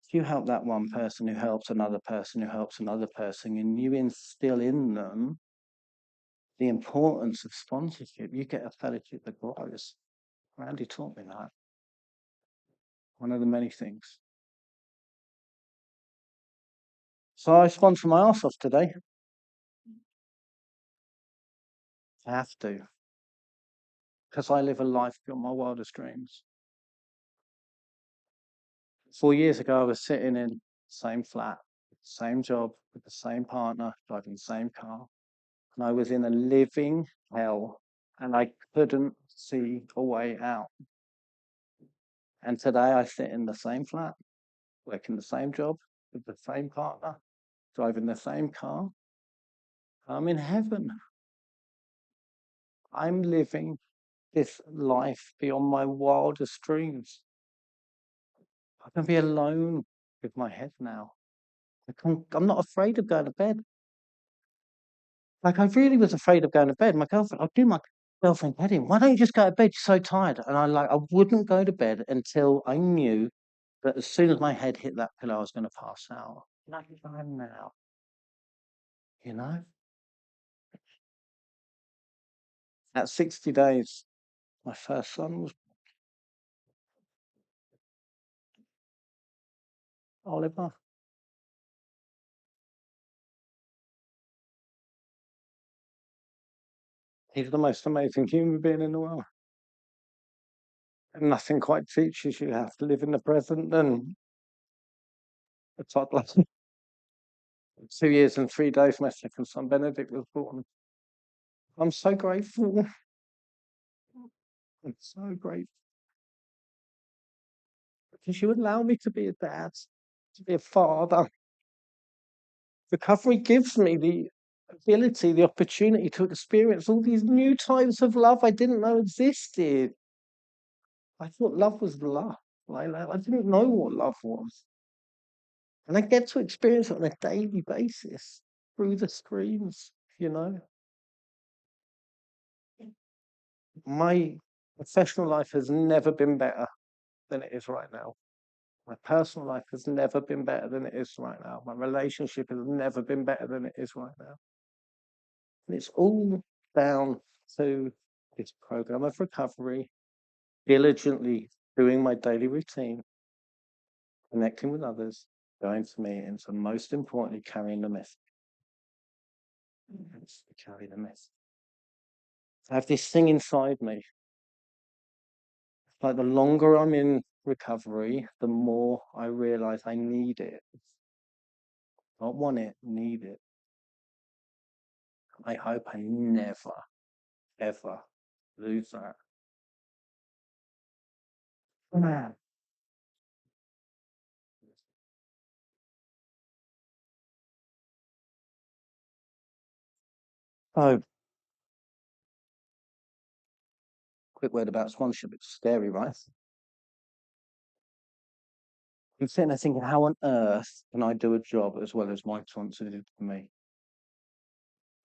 if you help that one person who helps another person who helps another person, and you instill in them the importance of sponsorship, you get a fellowship that grows. Randy taught me that. One of the many things. So I sponsor my arse off today. I have to. Because I live a life beyond my wildest dreams. 4 years ago, I was sitting in the same flat, same job, with the same partner, driving the same car. And I was in a living hell. And I couldn't see a way out. And today I sit in the same flat, working the same job, with the same partner, driving the same car. I'm in heaven. I'm living this life beyond my wildest dreams. I can be alone with my head now. I'm not afraid of going to bed. Like I really was afraid of going to bed. My girlfriend, I'd do my girlfriend heading. Why don't you just go to bed? You're so tired. And I wouldn't go to bed until I knew that as soon as my head hit that pillow, I was going to pass out. Like I'm now. At 60 days, my first son was Oliver. He's the most amazing human being in the world. And nothing quite teaches you how to live in the present than a toddler. 2 years and 3 days, my second son, Benedict, was born. I'm so grateful. I'm so grateful. Because you allow me to be a dad to be a father. Recovery gives me the ability, the opportunity to experience all these new types of love I didn't know existed. I thought love was love. I didn't know what love was. And I get to experience it on a daily basis through the screens, you know. My professional life has never been better than it is right now. My personal life has never been better than it is right now. My relationship has never been better than it is right now. And it's all down to this program of recovery, diligently doing my daily routine, connecting with others, going to meetings, and most importantly, carrying the message. Carry the message. I have this thing inside me. Like the longer I'm in recovery, the more I realize I need it. Not want it, need it. I hope I never, ever lose that. Man. Oh, quick word about sponsorship. It's scary, right? I'm sitting there thinking, how on earth can I do a job as well as my sponsor did for me?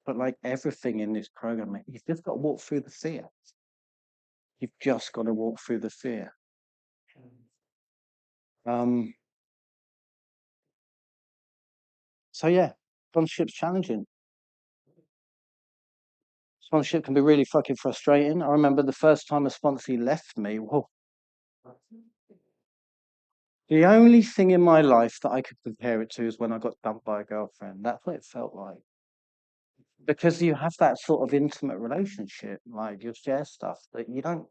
But like everything in this program, mate, you've just got to walk through the fear. You've just got to walk through the fear. So yeah, sponsorship's challenging. Sponsorship can be really fucking frustrating. I remember the first time a sponsor left me. Whoa. The only thing in my life that I could compare it to is when I got dumped by a girlfriend. That's what it felt like. Because you have that sort of intimate relationship, like you share stuff that you don't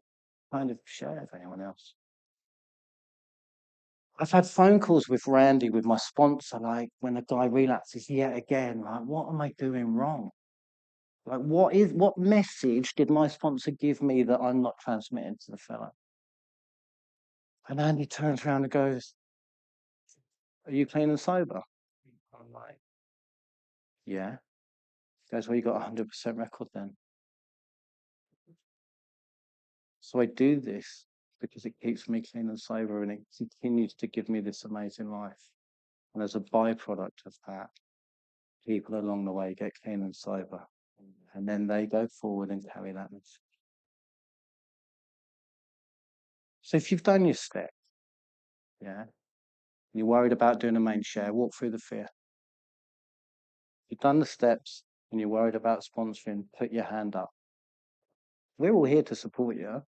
kind of share with anyone else. I've had phone calls with Randy, with my sponsor, like when a guy relapses yet again, like, what am I doing wrong? Like, what message did my sponsor give me that I'm not transmitting to the fellow? And Andy turns around and goes, "Are you clean and sober?" I'm like, "Yeah." He goes, "Well, you got 100% record then." So I do this because it keeps me clean and sober and it continues to give me this amazing life. And as a byproduct of that, people along the way get clean and sober. And then they go forward and carry that message. So if you've done your step, yeah, you're worried about doing a main share, walk through the fear. You've done the steps and you're worried about sponsoring, put your hand up. We're all here to support you,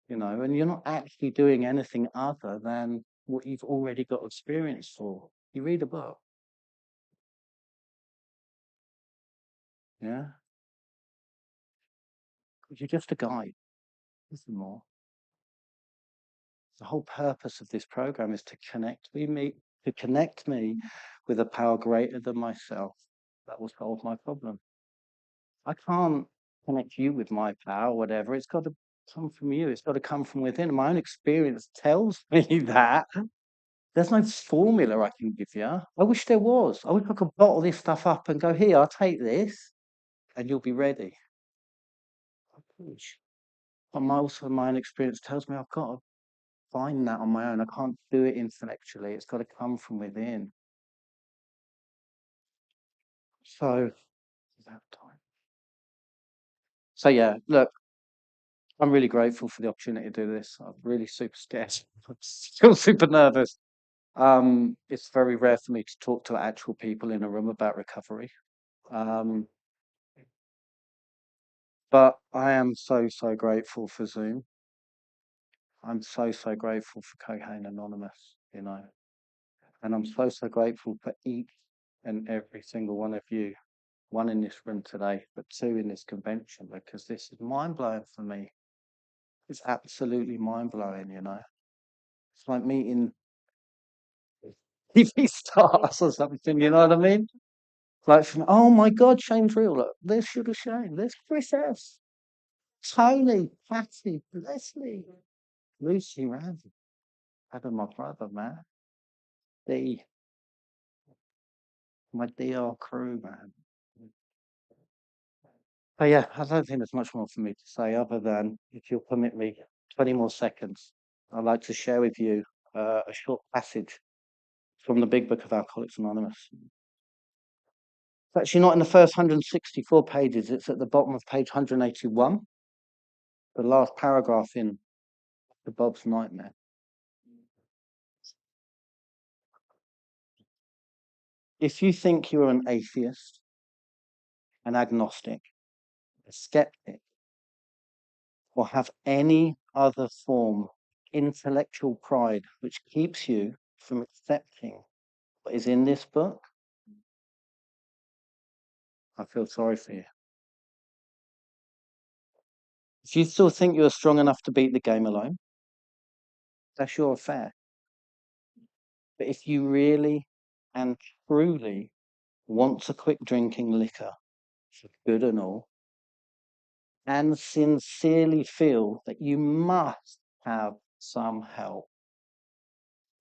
you know, and you're not actually doing anything other than what you've already got experience for. You read a book. Yeah. You're just a guide. Nothing more. The whole purpose of this program is to connect me with a power greater than myself that will solve my problem. I can't connect you with my power, whatever. It's got to come from you. It's got to come from within. My own experience tells me that. There's no formula I can give you. I wish there was. I wish I could bottle this stuff up and go, here, I'll take this, and you'll be ready. I wish. But my own experience tells me I've got to find that on my own. I can't do it intellectually. It's got to come from within. So, about time. So yeah, look, I'm really grateful for the opportunity to do this. I'm really super scared. I'm still super nervous. It's very rare for me to talk to actual people in a room about recovery. But I am so grateful for Zoom. I'm so grateful for Cocaine Anonymous, you know. And I'm so grateful for each and every single one of you. One in this room today, but two in this convention, because this is mind-blowing for me. It's absolutely mind-blowing, you know. It's like meeting TV stars or something, you know what I mean? Like, oh my God, Shane's real. Look, there's Sugar Shane, there's Chris S, Tony, Patty, Leslie, Lucy, Randy, Adam, my brother, man. My DR crew, man. Oh yeah, I don't think there's much more for me to say other than, if you'll permit me 20 more seconds, I'd like to share with you a short passage from the Big Book of Alcoholics Anonymous. It's actually not in the first 164 pages, it's at the bottom of page 181, the last paragraph in the Bob's Nightmare. If you think you're an atheist, an agnostic, a skeptic, or have any other form of intellectual pride which keeps you from accepting what is in this book, I feel sorry for you. If you still think you're strong enough to beat the game alone, that's your affair. But if you really and truly want to quit drinking liquor for good and all, and sincerely feel that you must have some help,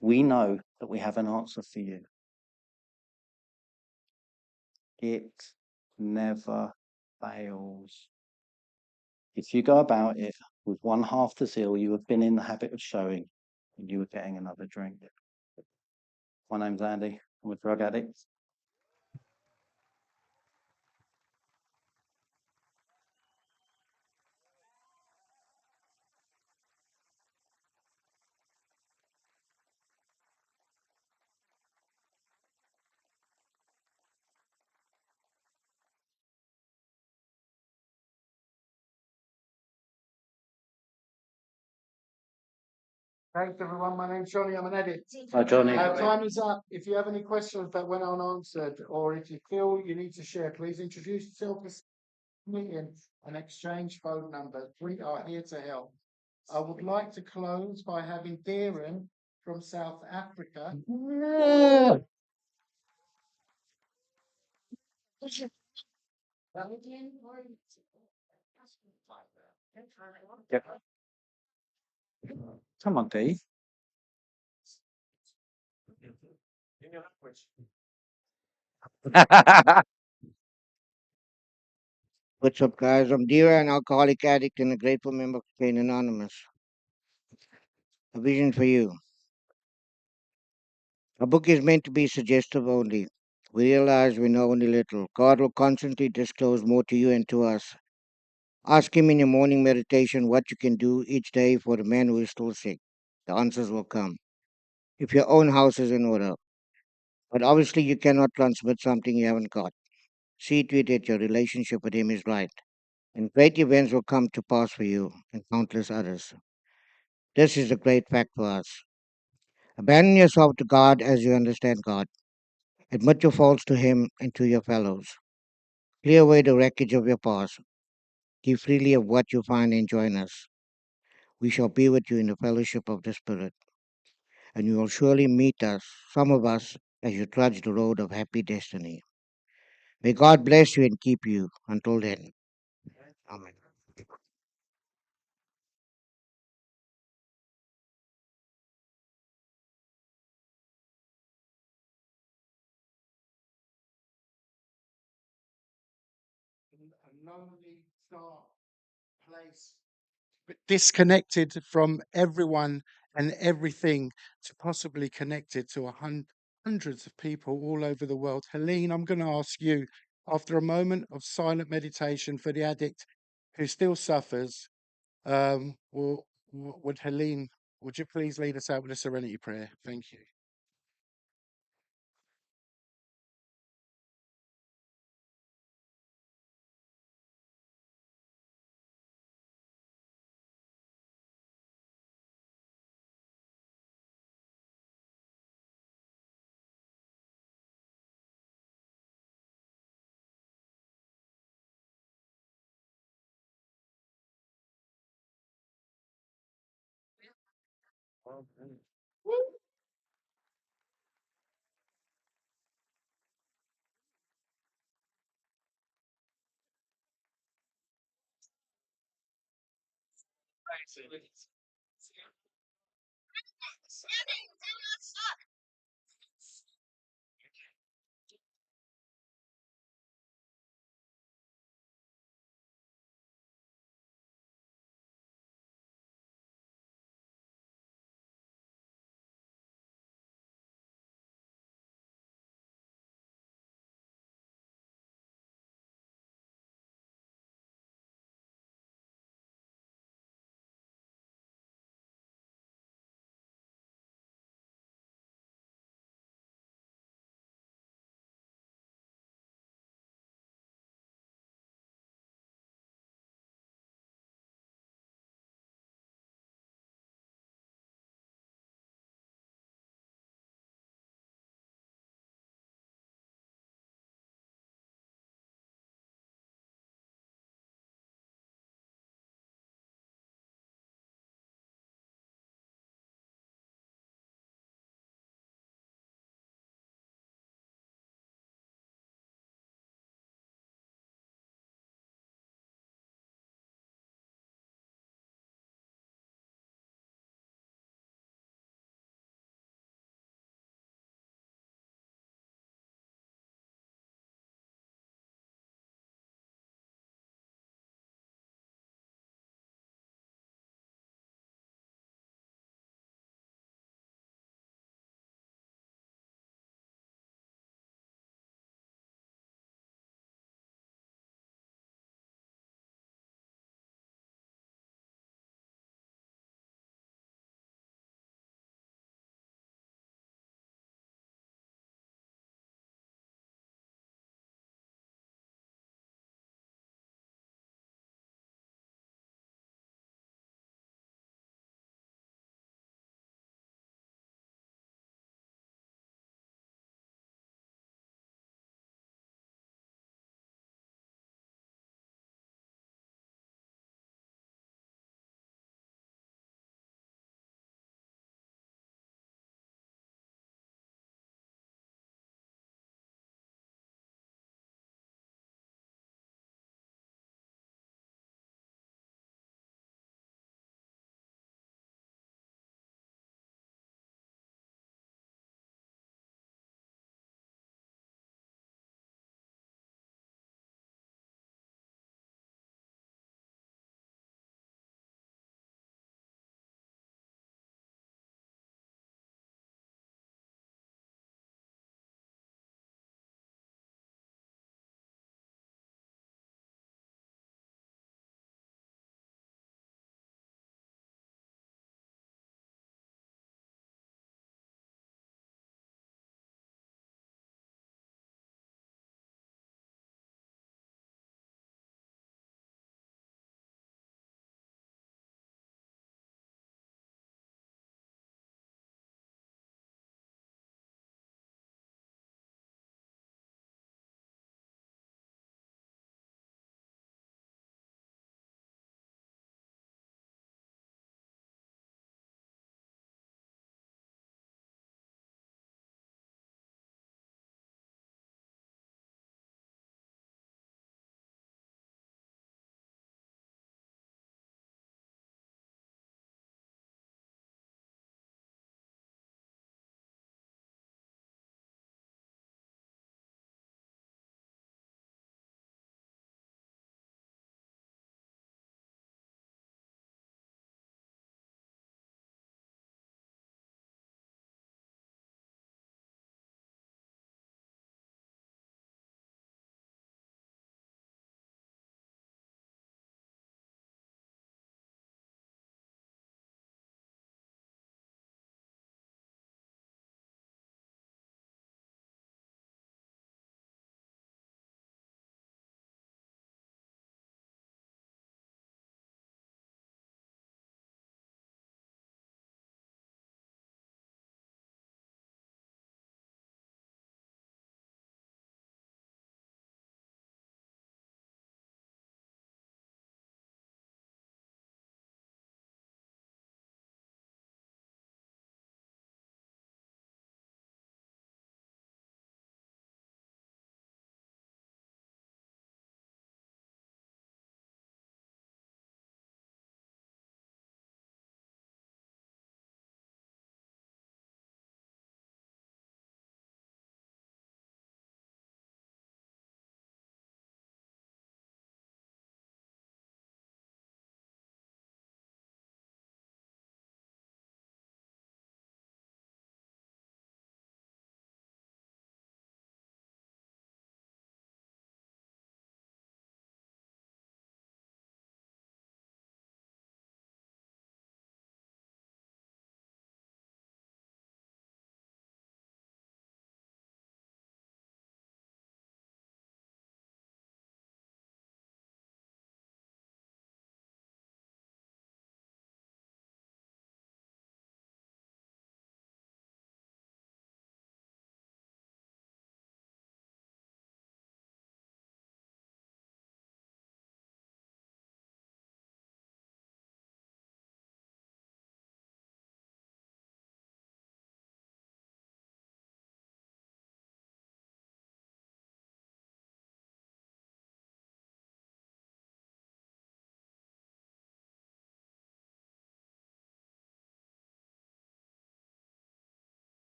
we know that we have an answer for you. It never fails. If you go about it with one half the zeal you have been in the habit of showing, and you are getting another drink. My name's Andy. I'm a drug addict. Thanks, everyone. My name's Johnny. I'm an addict. Hi, Johnny. Time is up. If you have any questions that went unanswered, or if you feel you need to share, please introduce yourself as me and exchange phone numbers. We are here to help. I would like to close by having Darren from South Africa. Come on, Dave. What's up, guys? I'm Dira, an alcoholic addict and a grateful member of Cocaine Anonymous. A vision for you. Our book is meant to be suggestive only. We realize we know only little. God will constantly disclose more to you and to us. Ask Him in your morning meditation what you can do each day for the man who is still sick. The answers will come. If your own house is in order. But obviously, you cannot transmit something you haven't got. See to it that your relationship with Him is right. And great events will come to pass for you and countless others. This is a great fact for us. Abandon yourself to God as you understand God. Admit your faults to Him and to your fellows. Clear away the wreckage of your past. Give freely of what you find and join us. We shall be with you in the fellowship of the Spirit. And you will surely meet us, some of us, as you trudge the road of happy destiny. May God bless you and keep you until then. Amen. A lonely, dark place, but disconnected from everyone and everything, to possibly connected to hundreds of people all over the world. Helene, I'm going to ask you, after a moment of silent meditation for the addict who still suffers, would Helene, would you please lead us out with a serenity prayer? Thank you.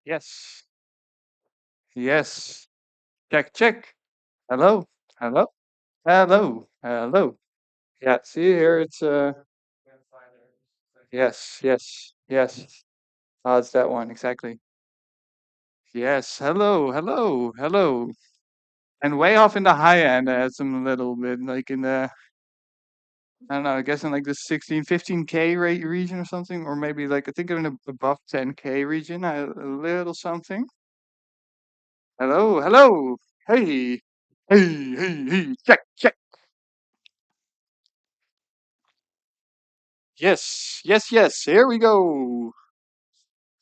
Yes. Yes. Check, check. Hello. Hello. Hello. Hello. Yeah, see here it's yes, yes, yes. Oh, it's that one, exactly. Yes. Hello, hello, hello. And way off in the high end, some little bit like in the I don't know, I guess in like the 16, 15K rate region or something, or maybe like I think in the above 10K region, a little something. Hello, hello. Hey, hey, hey, hey. Check, check. Yes, yes, yes. Here we go.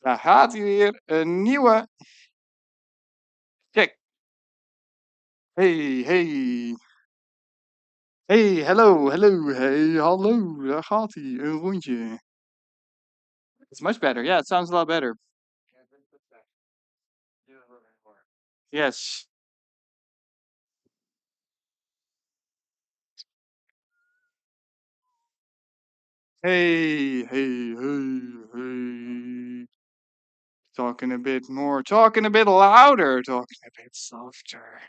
Daar gaat hij weer. Een nieuwe. Check. Hey, hey. Hey, hello, hello. Hey, hallo. Daar gaat hij. Een rondje. It's much better. Yeah, it sounds a lot better. Yes. Hey, hey, hey, hey. Talking a bit more. Talking a bit louder. Talking a bit softer.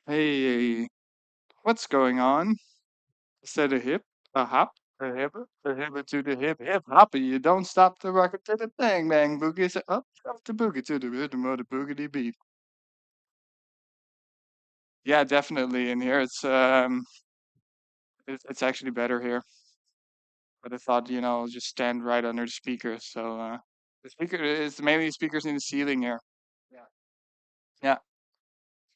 Hey, what's going on? Said a hip, a hop, a hipper, a hipper to the hip, hip hoppy. You don't stop the rocket to the bang bang boogie. Say up, up the boogie to the rhythm of the boogity beat. Yeah, definitely. And here it's actually better here. But I thought I'll just stand right under the speakers. So the speaker is mainly speakers in the ceiling here. Yeah. Yeah.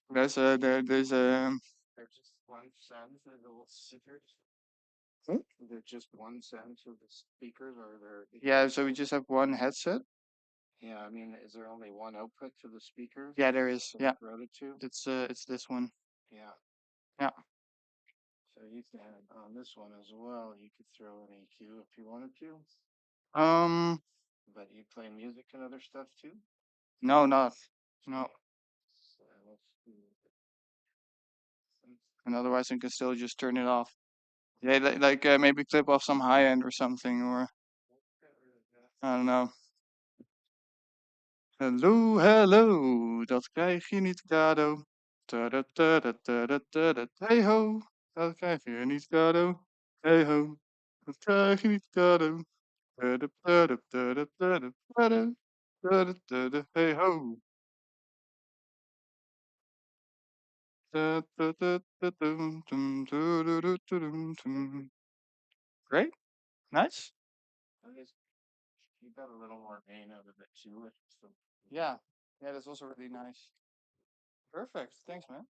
There's There's just one sound for the little speakers. There's just one sound for the speakers, or there? Yeah, so we just have one headset. Yeah, I mean, is there only one output to the speakers? Yeah, there is. Yeah, routed to. It's this one. Yeah. Yeah. So you can on this one as well. You could throw an EQ if you wanted to. But you play music and other stuff too? No, not. No. So let's see. And otherwise, I can still just turn it off. Yeah, like maybe clip off some high end or something, or I don't know. Hallo, hallo, dat krijg je niet cadeau. Tadadadadadadadad. Hey ho, dat krijg je niet cadeau. Hey ho, dat krijg je niet cadeau. Tadadadadadadadadad. Tadadadadad. Hey ho. Great, nice. You got a little more gain out of it too. Yeah, yeah, that's also really nice. Perfect, thanks, man.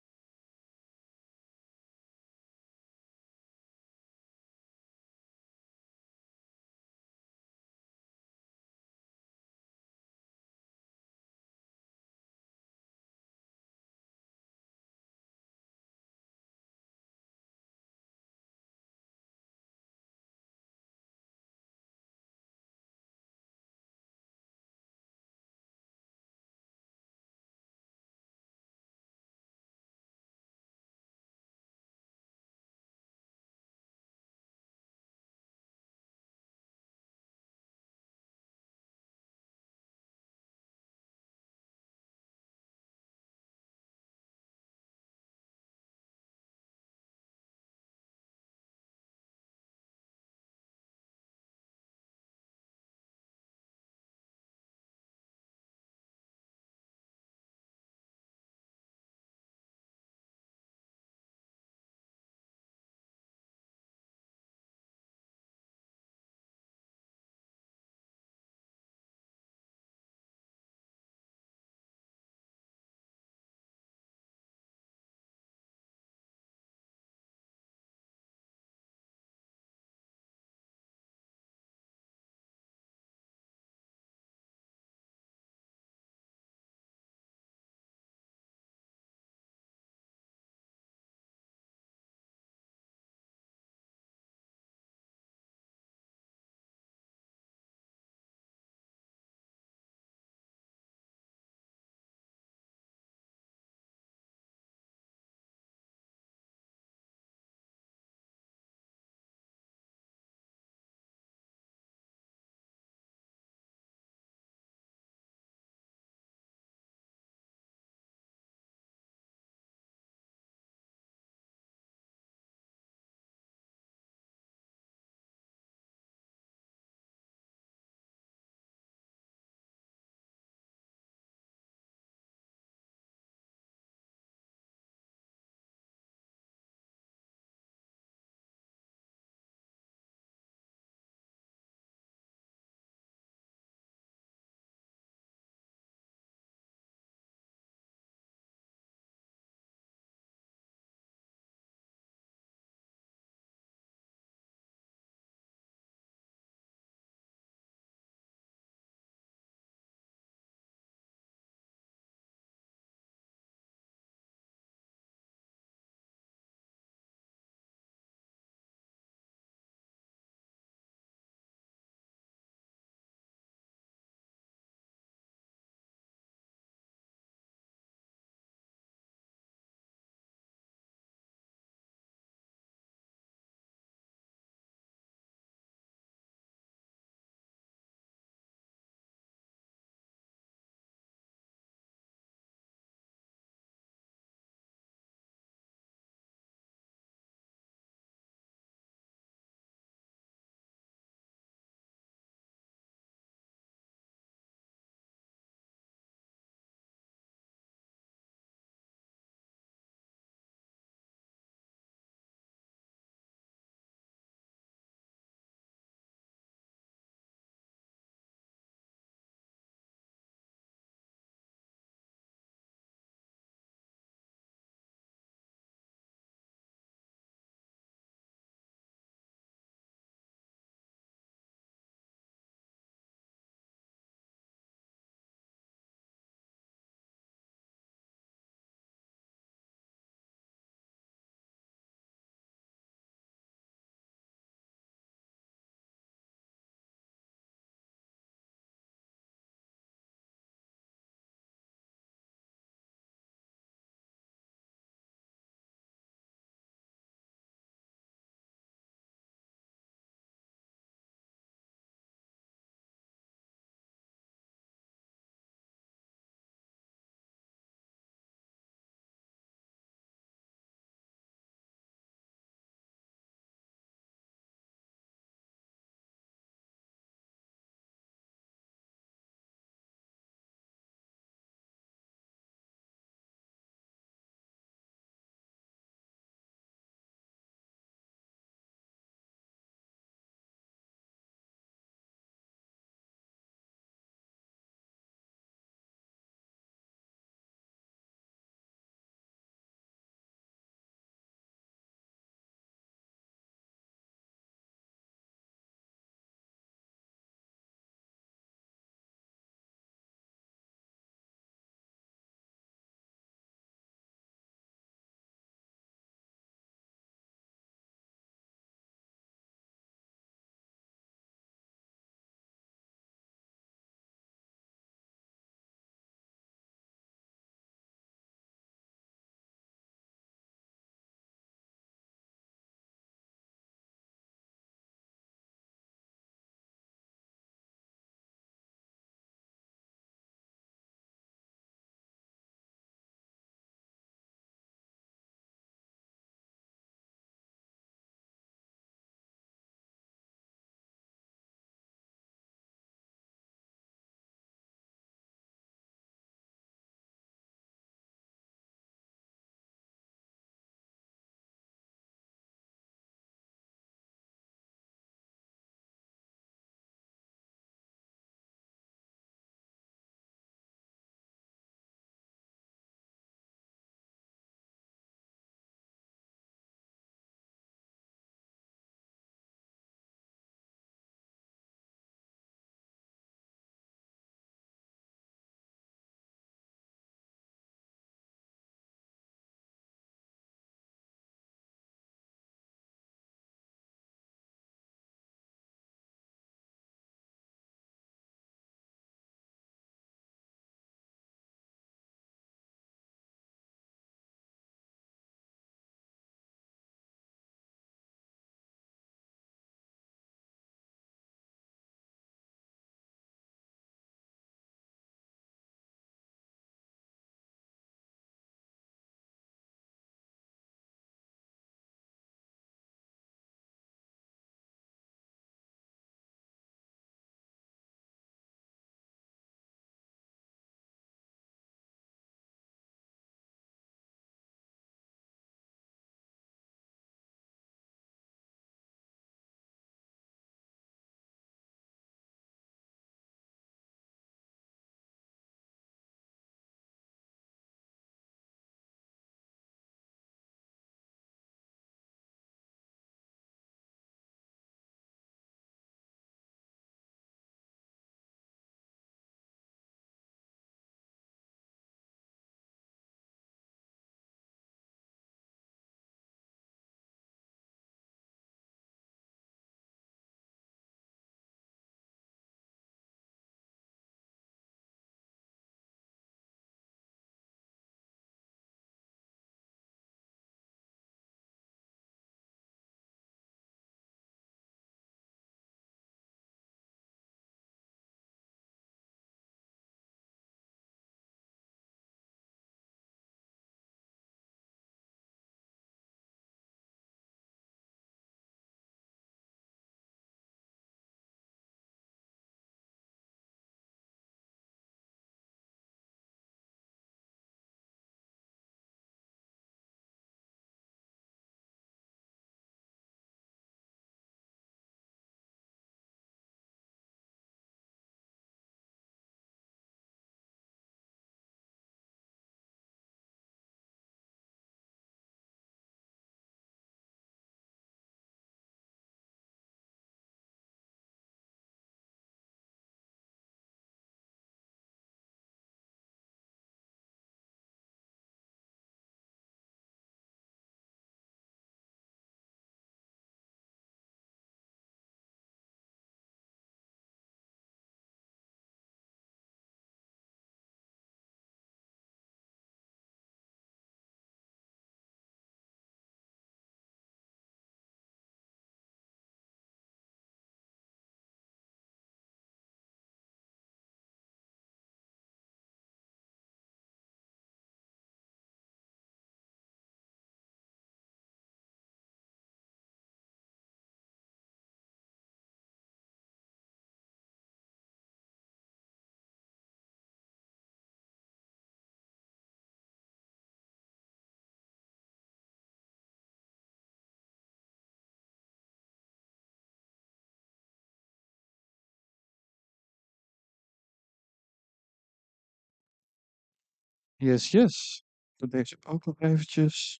Yes, yes. Doe deze ook nog eventjes.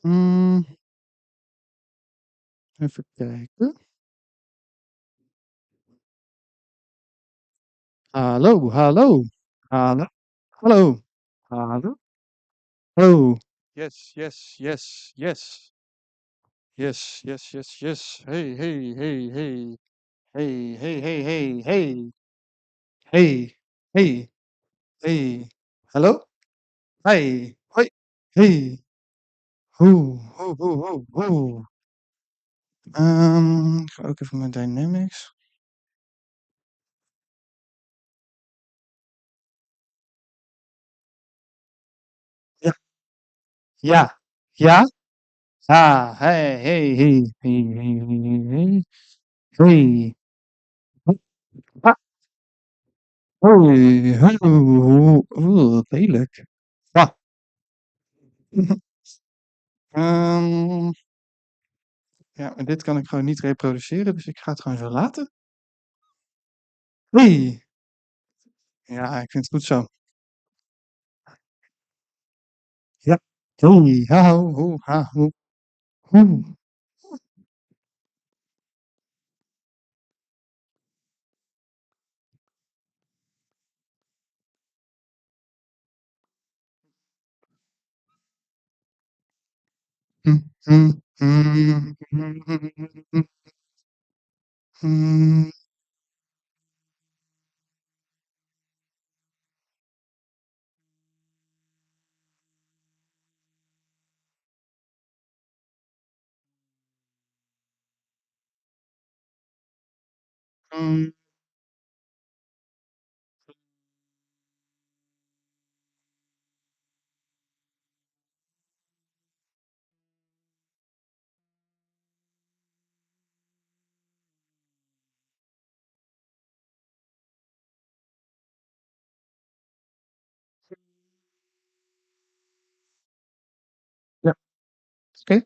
Mm, even kijken. Hallo, hallo. Hallo, hallo. Hallo. Hallo. Yes, yes, yes, yes. Yes, yes, yes, yes. Hey, hey, hey, hey. Hey, hey, hey, hey, hey. Hey, hey, hey. Hallo? Hey, hoi. Hey. Hoe, hoe, hoe, hoe, hoe. Ik ga ook even mijn dynamics. Ja, ja, ja. Ah, hey, hey, hey, hey, hey, hey, hey. Hey. Ah, hey, hallo. Wat lelijk. Ah. Ehm, ja, maar dit kan ik gewoon niet reproduceren, dus ik ga het gewoon zo laten. Hey. Ja, ik vind het goed zo. Ja. Hey, ha, ho, ho, ha, ho, hoe. Mm, mm, mm, mm, mm, mm, mm. Ja, oké.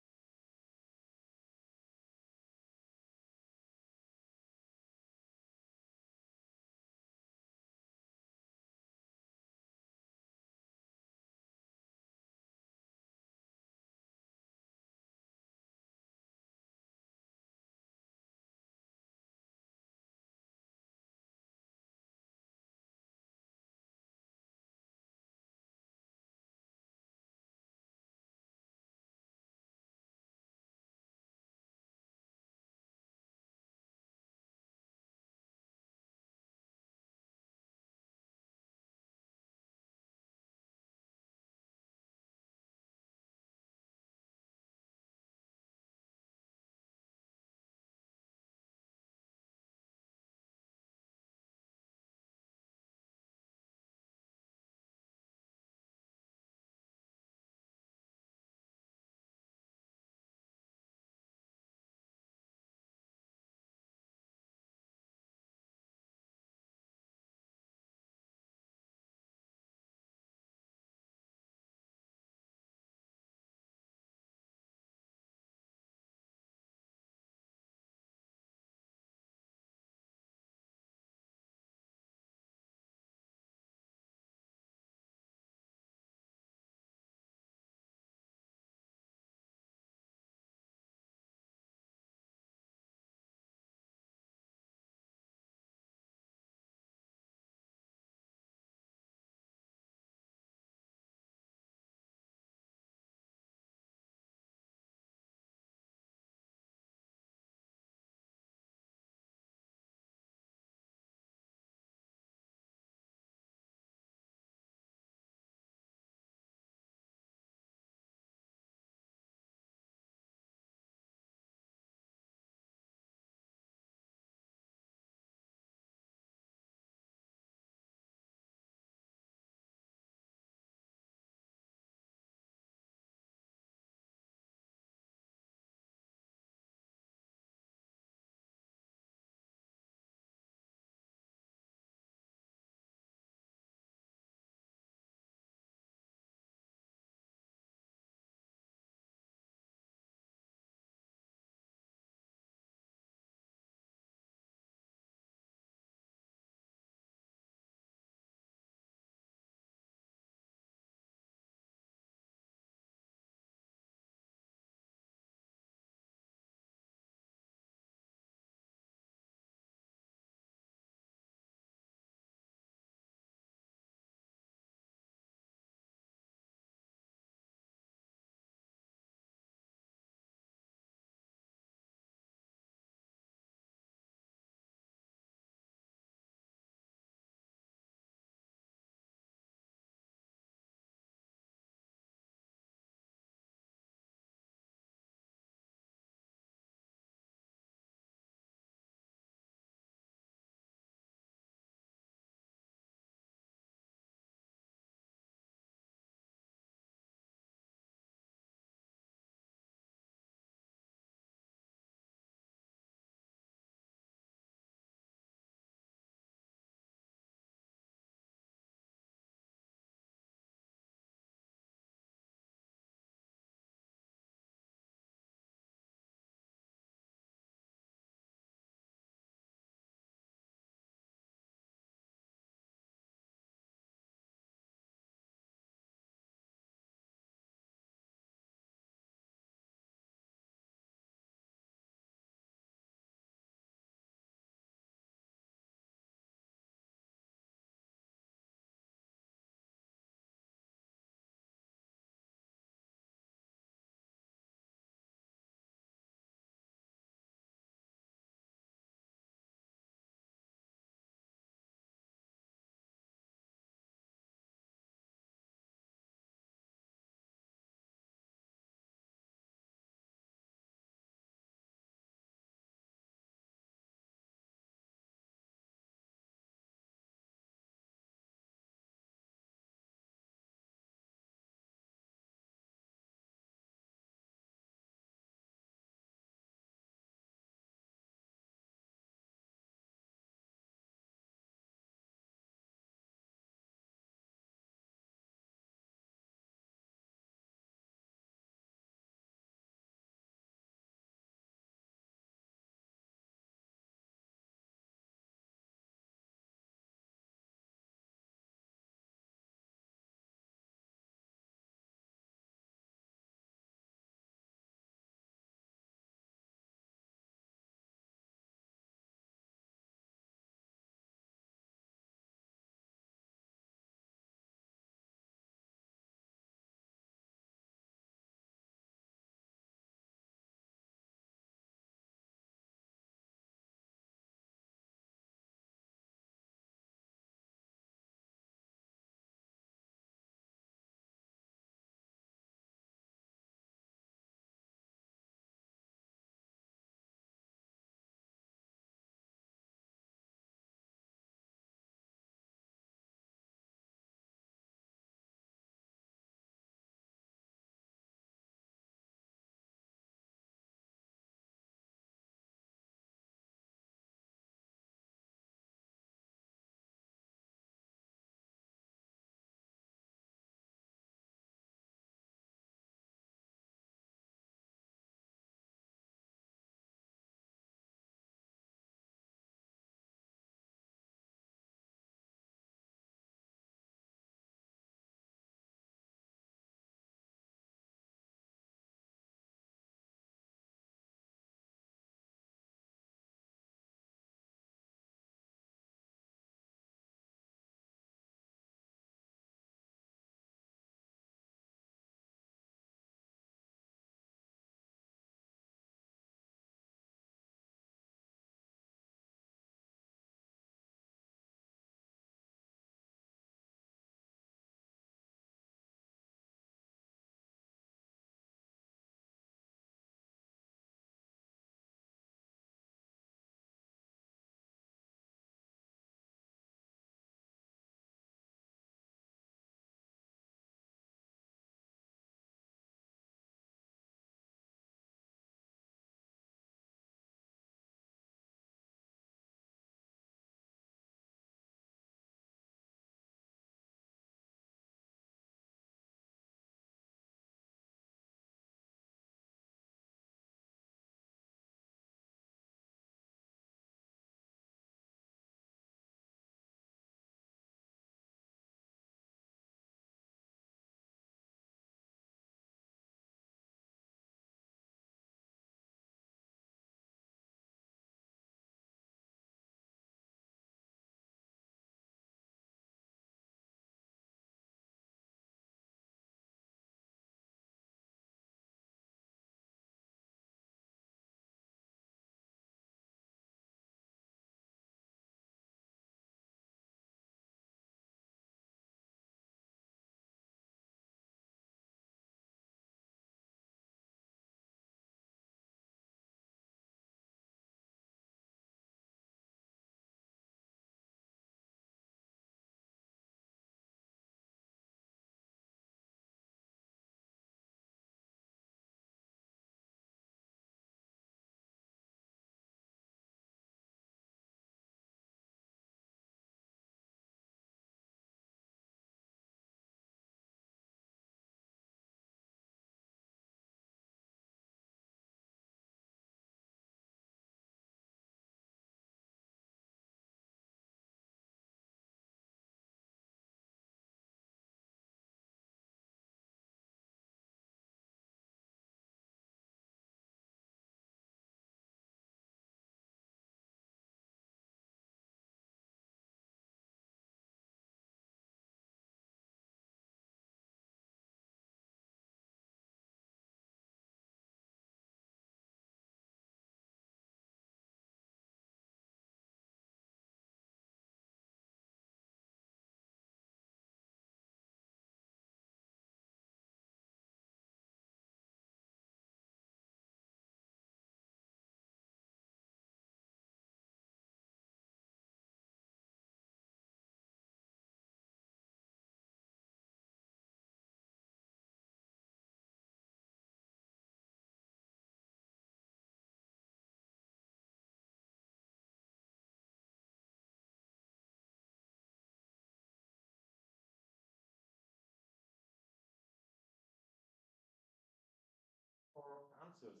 answers.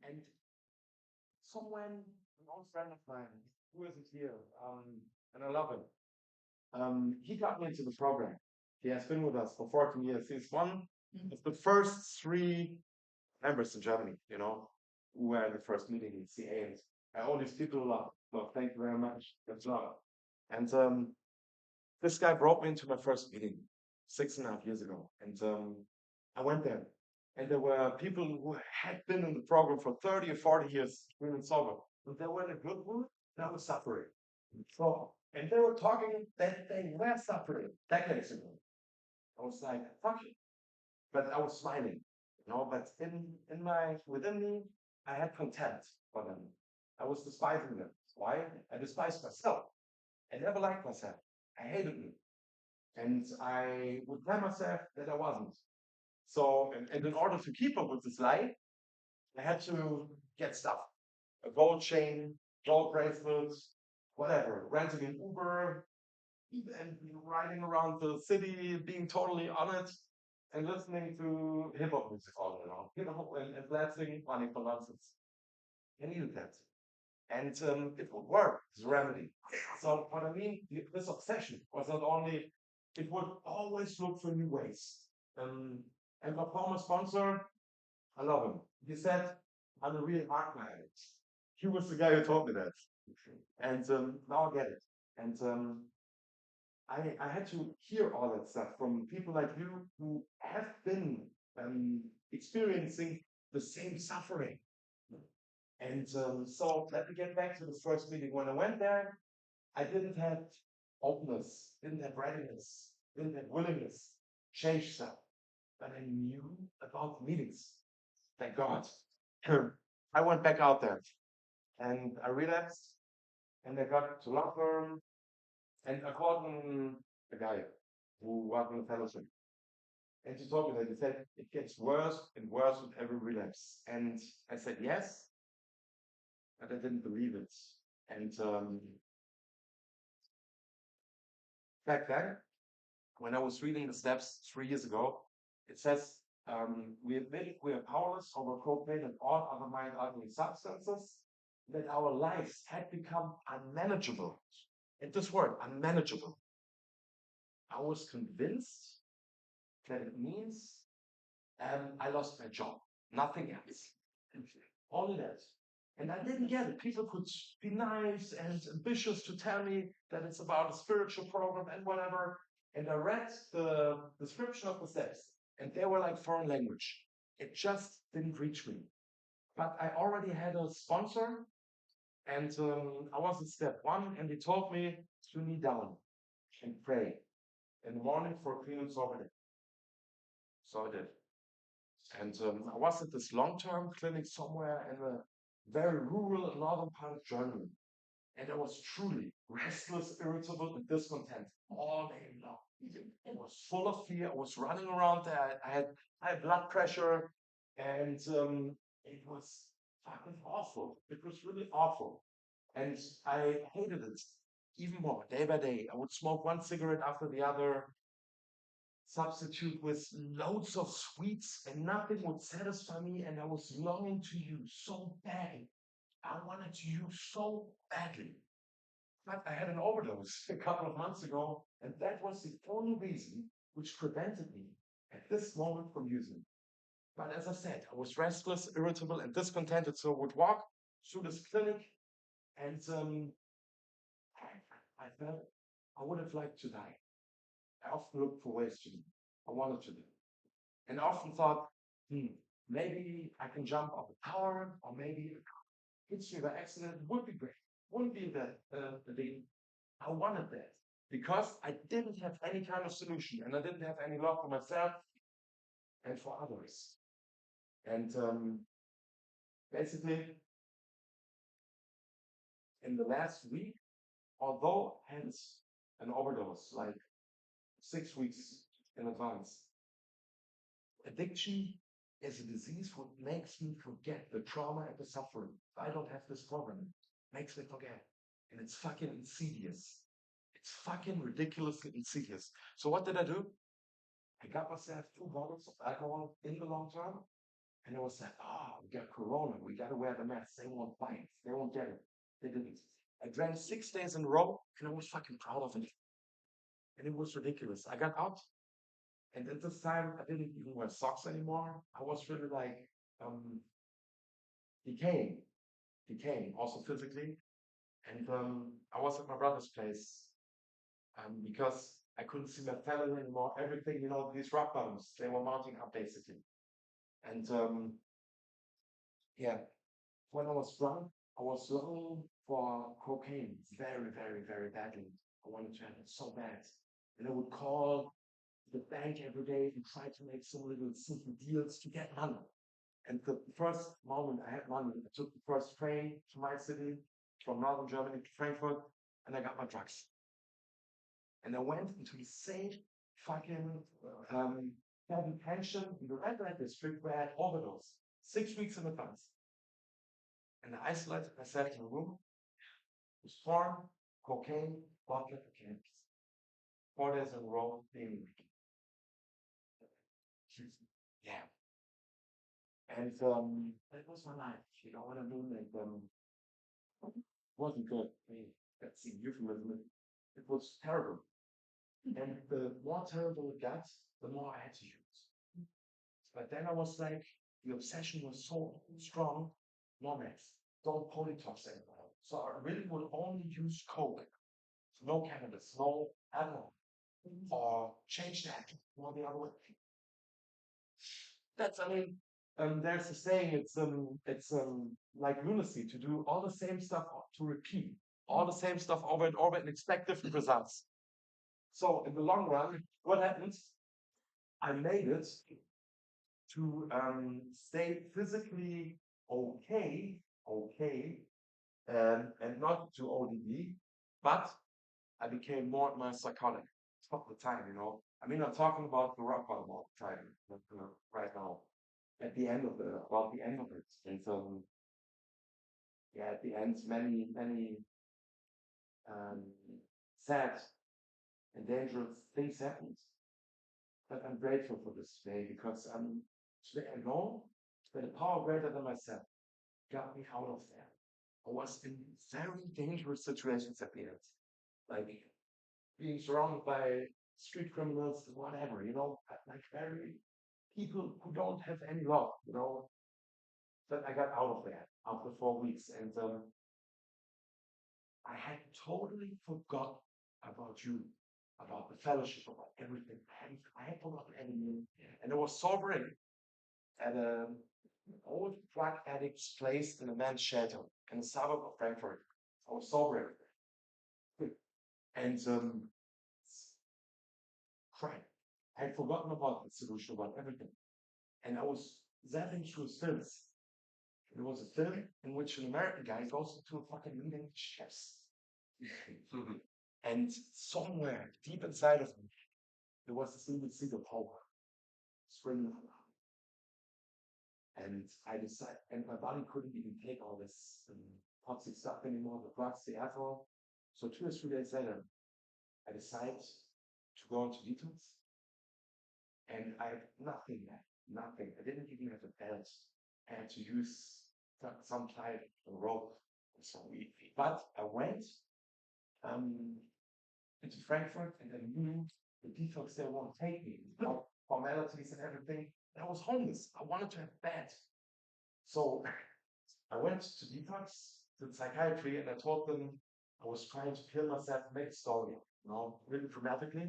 And someone, an old friend of mine, who isn't here, and I love him, he got me into the program. He has been with us for 14 years. He's one of the first 3 members in Germany, who were in the first meeting in CA. And I owe these people a lot. So thank you very much. That's a lot. And this guy brought me into my first meeting 6.5 years ago. And I went there. And there were people who had been in the program for 30 or 40 years, clean and sober. But they were in a good mood, and I was suffering. So, and they were talking that they were suffering decades ago. I was like, fuck it. But I was smiling, but within me, I had contempt for them. I was despising them. Why? I despised myself. I never liked myself. I hated me. And I would tell myself that I wasn't. So, and in order to keep up with this lie, I had to get stuff. A gold chain, gold bracelets, whatever. Renting an Uber, and riding around the city, being totally on it, and listening to hip hop music all day long, and blasting money for nonsense. I needed that. And it would work, it's a remedy. So, what I mean, this obsession was not only, it would always look for new ways. And my former sponsor, I love him. He said, I'm a real hardcore addict. He was the guy who told me that. And now I get it. And I had to hear all that stuff from people like you who have been experiencing the same suffering. And so let me get back to the first meeting. When I went there, I didn't have openness, didn't have readiness, didn't have willingness, change stuff. But I knew about meetings. Thank God. I went back out there and I relapsed and I got to long term and I called a guy who was in the fellowship. And he told me that he said it gets worse and worse with every relapse. And I said yes, but I didn't believe it. And back then, when I was reading the steps 3 years ago, it says we admit we are powerless over cocaine and all other mind-altering substances, that our lives had become unmanageable. And this word, unmanageable, I was convinced that it means I lost my job, nothing else. Only that. And I didn't get it. People could be nice and ambitious to tell me that it's about a spiritual program and whatever. And I read the description of the steps, and they were like foreign language. It just didn't reach me. But I already had a sponsor, and I was at step 1, and he told me to kneel down and pray in the morning for a clean and sober day. So I did. And I was at this long-term clinic somewhere in a very rural northern part of Germany. And I was truly restless, irritable, and discontent all day long. I was full of fear. I was running around there. I had high blood pressure, and it was fucking awful. It was really awful. And I hated it even more, day by day. I would smoke one cigarette after the other, substitute with loads of sweets, and nothing would satisfy me. And I was longing to use so badly. I wanted to use so badly. But I had an overdose a couple of months ago, and that was the only reason which prevented me at this moment from using. But as I said, I was restless, irritable, and discontented, so I would walk through this clinic, and I felt I would have liked to die. I often looked for ways to do. I wanted to do. And I often thought, maybe I can jump off a tower, or maybe hits me by accident. Would be great. Wouldn't be the thing. I wanted that because I didn't have any kind of solution, and I didn't have any love for myself and for others. And basically, in the last week, although I had an overdose like 6 weeks in advance, addiction is a disease what makes me forget the trauma and the suffering. I don't have this program. It makes me forget. And it's fucking insidious. It's fucking ridiculously insidious. So what did I do? I got myself 2 bottles of alcohol in the long term, And it was like, oh, we got corona. We got to wear the mask. They won't bite. They won't get it. They didn't. I drank 6 days in a row, and I was fucking proud of it. And it was ridiculous. I got out, and at this time, I didn't even wear socks anymore. I was really like um, decaying, also physically. And I was at my brother's place because I couldn't see my family anymore. Everything, these rock bottoms, they were mounting up basically. And yeah, when I was drunk, I was looking for cocaine very, very, very badly. I wanted to have it so bad. And I would call the bank every day and try to make some little sneaky deals to get money. And the first moment I had money, I took the first train to my city from northern Germany to Frankfurt, and I got my drugs. And I went into the same fucking heavy pension in the red light district where I had overdose 6 weeks in advance. And I isolated myself in a room with porn, cocaine, vodka, and cannabis. 4 days in a row, daily. Yeah. And that was my life. You know what I mean? And wasn't good. I mean, that's a euphemism. It was terrible. And the more terrible it got, the more I had to use. But then I was like, the obsession was so strong, no meds, don't polytox anymore. So I really would only use coke, no cannabis, no alcohol, or change that or the other way. There's a saying, it's like lunacy to do all the same stuff, to repeat all the same stuff over and over and expect different results. So in the long run, what happens? I made it to stay physically okay, and not to ODD, but I became more and more psychotic all the time, I mean, I'm talking about the rock bottom all the time, right now. About the end of it. And yeah, at the end, many, many sad and dangerous things happened. But I'm grateful for this today because today I know that a power greater than myself got me out of there. I was in very dangerous situations at the end, like being surrounded by street criminals, whatever, like very people who don't have any love, But I got out of there after 4 weeks, and I had totally forgot about you, about the fellowship, about everything. I had forgotten everything, and it was sobering at an old drug addict's place in a man's shelter in the suburb of Frankfurt. I was sobering, and crying. I had forgotten about the solution, about everything, and I was zapping through films. There was a film in which an American guy goes into a fucking meeting with chefs. And somewhere deep inside of me, there was this little seed of hope springing up. And I decided, and my body couldn't even take all this toxic stuff anymore, the drugs, the alcohol. So 2 or 3 days later, I decided to go into detox. And I had nothing left, nothing. I didn't even have a belt. I had to use some type of rope. But I went into Frankfurt, and I knew the detox there won't take me. Formalities and everything. And I was homeless. I wanted to have a bed. So I went to detox, to psychiatry, and I told them I was trying to kill myself, make a story, really dramatically.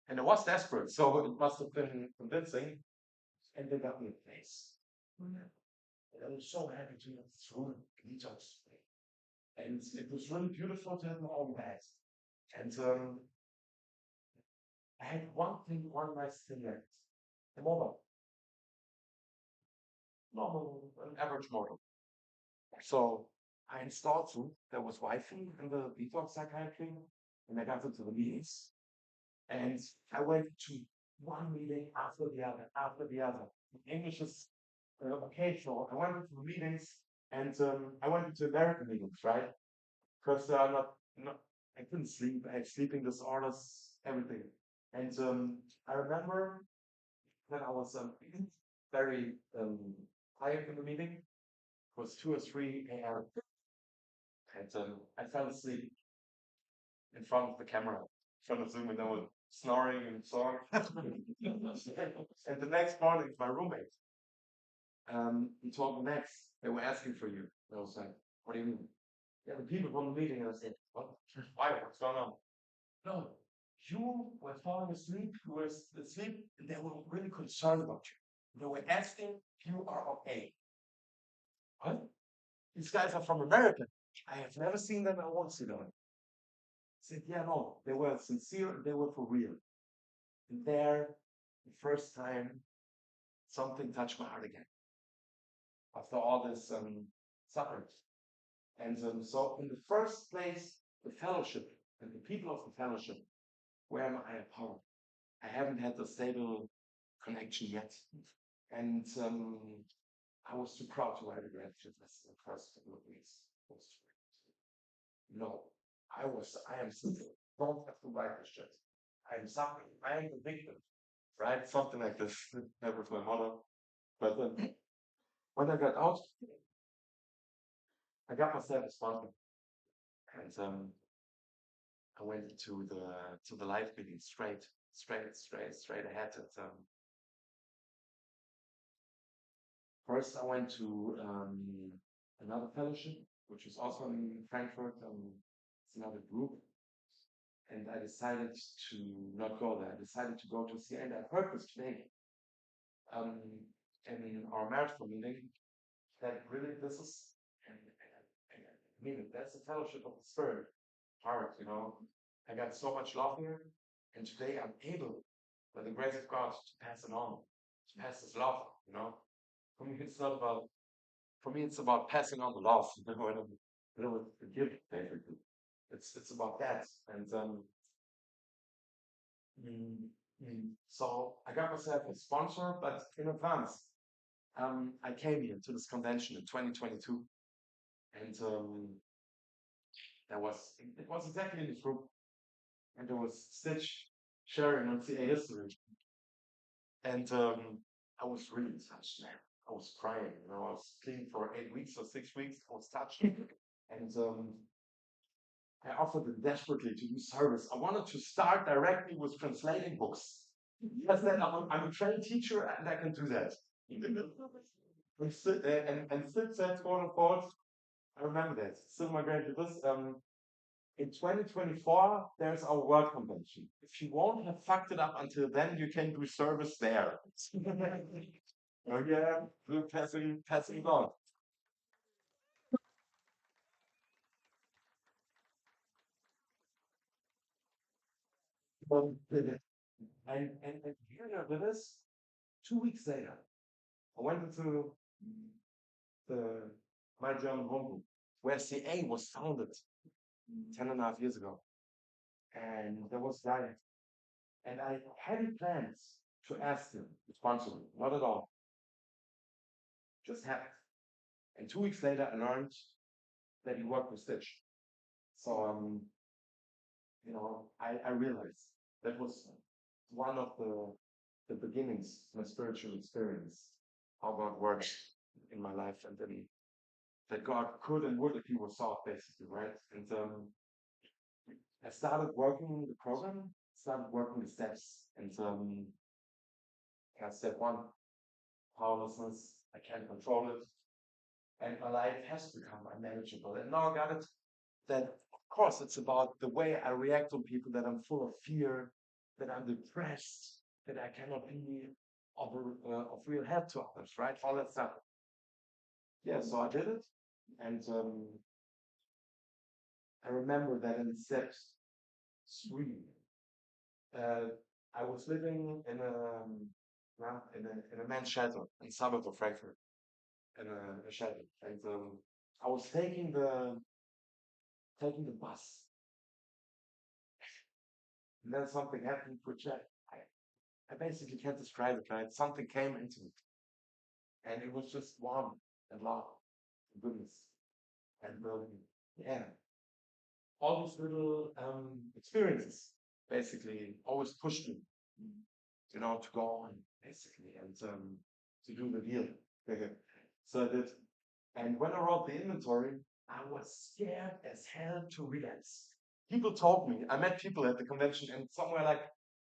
And I was desperate, so it must have been convincing. And they got me a place. And I was so happy to have through detox. And it was really beautiful to have my own bed. And I had one nice thing left. A mobile. Normal, an average model. So I installed some. There was Wi-Fi in the detox psychiatry, and I got into the meetings. And I went to one meeting after the other, after the other. English is occasional. I went into the meetings, and I went into American meetings, right? Because I couldn't sleep. I had sleeping disorders, everything. And I remember that I was very high up in the meeting. It was 2 or 3 a.m. And I fell asleep in front of the camera, in front of Zoom, and I was snoring and snoring. And the next morning, my roommate, he told me next, they were asking for you. I was like, what do you mean? Yeah, the people from the meeting. And I said, what? Why? What's going on? No, you were falling asleep. You were asleep, and they were really concerned about you. They were asking if you are okay. What? These guys are from America. I have never seen them. I won't see them. I said, yeah, no, they were sincere. They were for real. And there, the first time, something touched my heart again. After all this suffering. And so in the first place, the fellowship and the people of the fellowship, where am I a part? I haven't had a stable connection yet. And I was too proud to write a gratitude list in the first couple of weeks. No, I am suffering. Don't have to write this shit. I am suffering. I am the victim. Right? Something like this. That was my motto. But when I got out, I got myself a sponsor. And I went to the live meeting straight ahead. And first, I went to another fellowship, which is also in Frankfurt. It's another group, and I decided to not go there. I decided to go to CA, and I heard this today in our marathon meeting that really this is. I mean, that's the fellowship of the Spirit, heart. I got so much love here, and today I'm able, by the grace of God, to pass it on, to pass this love. For me, it's not about. For me, it's about passing on the love. And the gift, basically. It's about that. And so I got myself a sponsor, but in advance. I came here to this convention in 2022, and it was exactly in this room, and there was Stitch sharing on CA history, and I was really touched, man. I was crying. I was clean for 8 weeks or 6 weeks. I was touched, and I offered it desperately to do service. I wanted to start directly with translating books. I said, I'm a trained teacher and I can do that. And Sid said, quote unquote, I remember that. Still my great this. In 2024, there's our world convention. If you won't have fucked it up until then, you can do service there. Oh yeah, we're passing it on. And here with us, 2 weeks later, I went into the my German home group, where CA was founded 10.5 years ago. And there was Diane. And I hadn't plans to ask him to sponsor me, not at all. Just happened. And 2 weeks later, I learned that he worked with Stitch. So, I realized that was one of the beginnings, my spiritual experience, how God works in my life, and then that God could and would if He was sought, basically, right? And I started working the program, started working the steps, and step one, powerlessness. I can't control it, and my life has become unmanageable. And now I got it. That of course it's about the way I react on people. That I'm full of fear, that I'm depressed, that I cannot be of real help to others, right? All that stuff. Yeah, so I did it, and I remember that in step three, I was living in a men's shelter in the suburb of Frankfurt, in a shelter, and I was taking the bus, and then something happened which I basically can't describe it. Right, something came into me, and it was just warm and love, and goodness, and yeah, all these little experiences basically always pushed me, to go on basically, and to do the deal. So I did. And when I wrote the inventory, I was scared as hell to relapse. People told me, I met people at the convention, and some were like,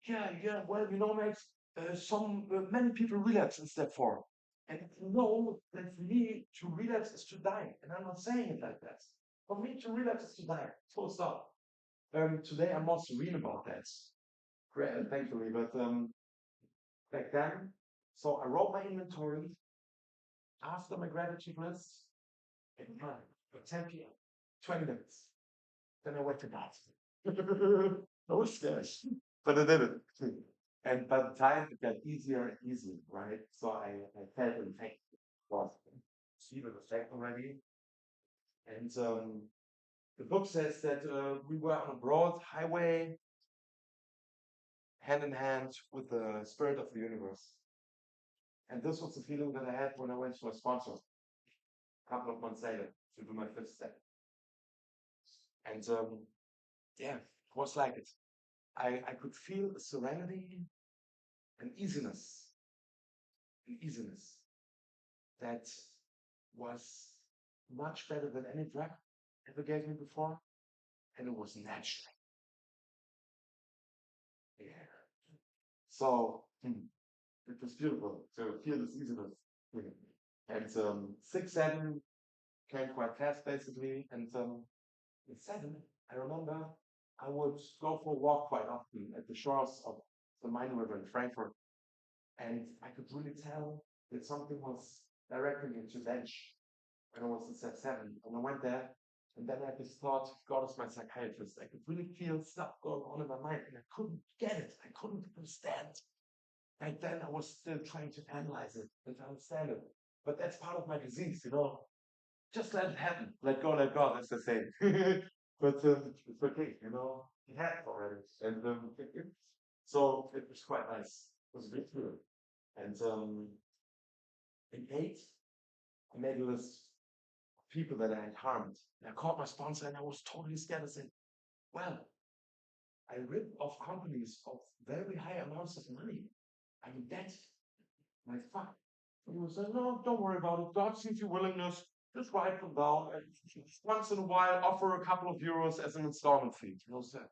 yeah, well, Max, many people relapse in step 4. And no, that for me, to relapse is to die. And I'm not saying it like that. For me, to relapse is to die. Full stop. Today, I'm more serene about that, thankfully. But back then, so I wrote my inventory after my gratitude list at 10 p.m., 20 minutes. Then I went to bed. I was scared, but I did it. And by the time it got easier and easier, right? So I felt in fact was see the effect already. And the book says that we were on a broad highway, hand in hand with the spirit of the universe. And this was the feeling that I had when I went to a sponsor a couple of months later to do my 5th step. And yeah, it was like it. I could feel a serenity and easiness that was much better than any drug ever gave me before, and it was natural. Yeah. So it was beautiful to feel this easiness. And 6, 7 came quite fast, basically. And in 7, I remember I would go for a walk quite often at the shores of the Main River in Frankfurt. And I could really tell that something was directing me to bench when I was in step 7. And I went there, and then I had this thought, God is my psychiatrist. I could really feel stuff going on in my mind, and I couldn't get it. I couldn't understand. Back then, I was still trying to analyze it and to understand it. But that's part of my disease, Just let it happen. Let go, that's the same. But it's okay, It happened already. And so it was quite nice. It was a good feeling. And in 8, I made a list of people that I had harmed. And I called my sponsor, and I was totally scared. I said, well, I ripped off companies of very high amounts of money. I'm in debt. My fuck. And he was like, no, don't worry about it. God sees your willingness. Just write them down, and once in a while offer a couple of euros as an installment fee. And I was like,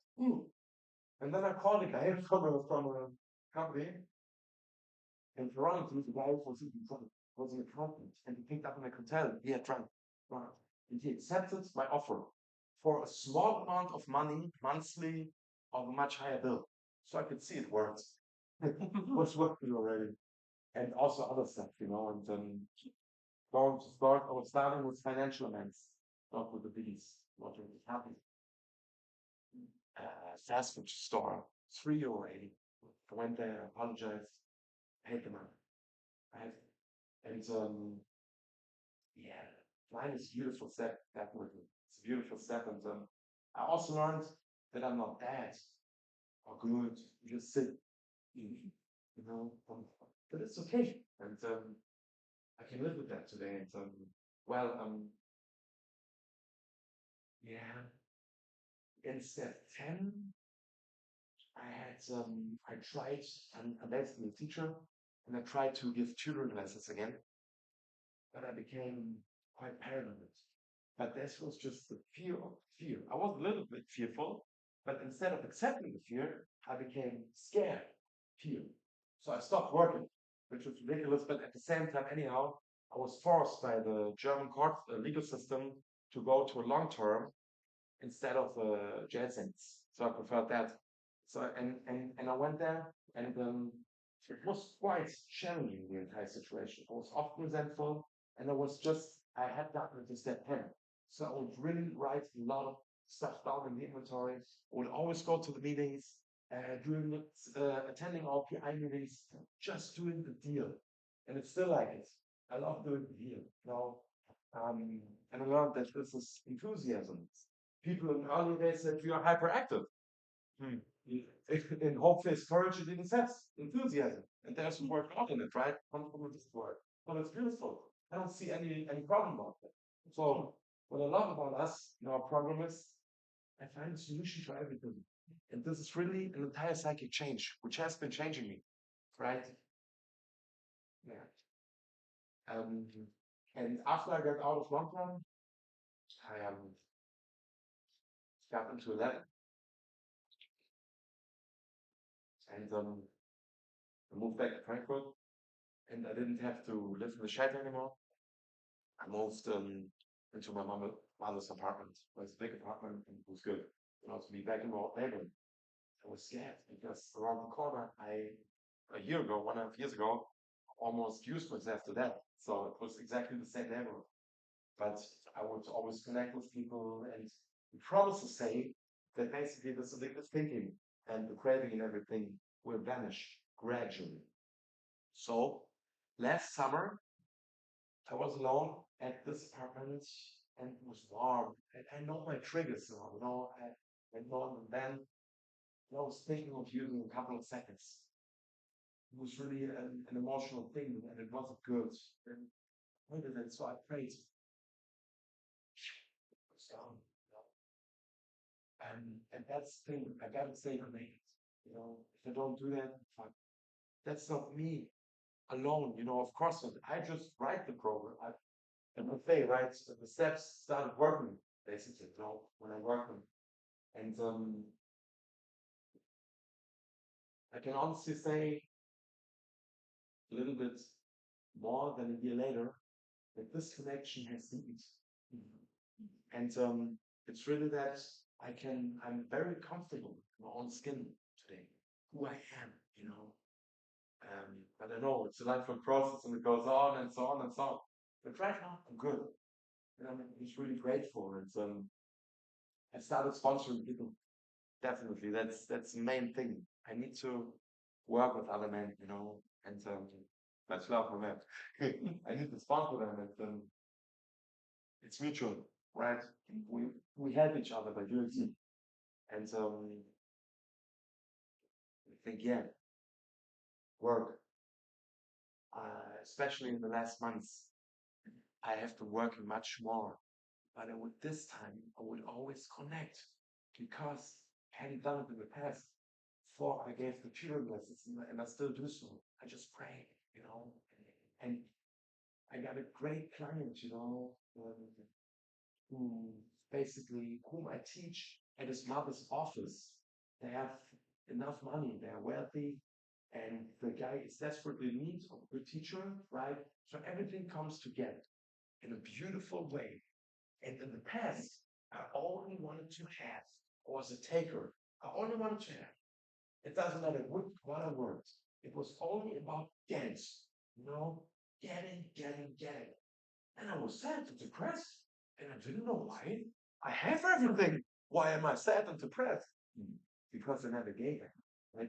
And then I called a guy from a company, and ironically, the guy was even drunk, was an accountant, and he picked up in a hotel. He had drunk, and he accepted my offer for a small amount of money monthly of a much higher bill. So I could see it worked. It was working already, and also other stuff, And going to start, I was starting with financial events, not with the biggies, not really happy. Fast food store, €3.80. I went there, apologized, paid the money. Right? And yeah, flying is a beautiful step, definitely. It's a beautiful step. And I also learned that I'm not bad or good. You just sit, but it's okay. And I can live with that today. And yeah, in step 10, I tried, I'm basically a teacher, and I tried to give tutoring lessons again, but I became quite paranoid. But this was just the fear of fear. I was a little bit fearful, but instead of accepting the fear, I became scared, fear. So I stopped working, which was ridiculous, but at the same time, anyhow, I was forced by the German court legal system to go to a long term instead of jail sentence. So I preferred that. So and I went there, and it was quite challenging, the entire situation. I was often resentful, and I had gotten into step 10. So I would really write a lot of stuff down in the inventory. I would always go to the meetings, attending all PI meetings, just doing the deal. And it's still like it. I love doing the deal. And I learned that this is enthusiasm. People in early days said we are hyperactive. In hope, faith, courage, it even says enthusiasm. And there's some word out in it, right? Comes from this word. But it's beautiful. I don't see any problem about that. So what I love about us in our program is I find a solution to everything. And this is really an entire psychic change, which has been changing me, right? Yeah. And after I got out of London, I got into 11 and I moved back to Frankfurt, and I didn't have to live in the shed anymore. I moved into my mother's apartment. It was a big apartment and it was good. You know, to be back in my old neighborhood. I was scared because around the corner, a year ago, 1.5 years ago, almost used myself to death. So it was exactly the same neighborhood. But I would always connect with people, and we promise to say that basically this addictive thinking and the craving and everything will vanish gradually. So last summer, I was alone at this apartment and it was warm. And I know my triggers now, you know, I know then I was thinking of using a couple of seconds. It was really an emotional thing and it wasn't good. And I did it, so I prayed. So, and that's the thing, I gotta stay connected. You know, if I don't do that, fuck, that's not me alone. You know, of course not. I just write the program. And the thing, right? The steps started working basically, you know, when I work them. And I can honestly say a little bit more than a year later that this connection has deepened. And it's really that I'm very comfortable in my own skin today, who I am, you know. But I know it's a lifelong process and it goes on and so on and so on. But right now, I'm good. And I'm just really grateful. And I started sponsoring people. Definitely, that's the main thing. I need to work with other men, you know, and much love for that. I need to sponsor them, and it's mutual, right? We help each other by doing so. And I think yeah, work, especially in the last months, I have to work much more. But this time I would always connect because I hadn't done it in the past. Before I gave the tutoring lessons, and I still do so. I just pray, you know, and I got a great client, you know, who basically whom I teach at his mother's office. They have enough money, they're wealthy, and the guy is desperately in need of a good teacher, right? So everything comes together in a beautiful way. And in the past, I only wanted to have, I was a taker. I only wanted to have. It doesn't matter what I worked. It was only about getting, you know, getting. And I was sad and depressed. And I didn't know why. I have everything. Why am I sad and depressed? Because I never gave it. Right?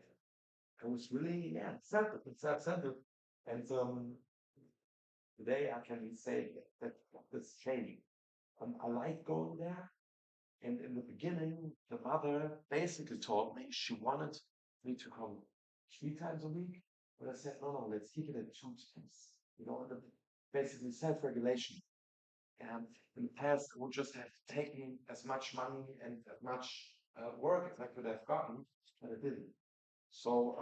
I was really, yeah, self-centered. And today I can say that this changed. I like going there. And in the beginning, the mother basically told me she wanted me to come 3 times a week. But I said, no, let's keep it at 2 times. You know, basically self-regulation. And in the past, I would just have taken as much money and as much work as I could have gotten, but I didn't. So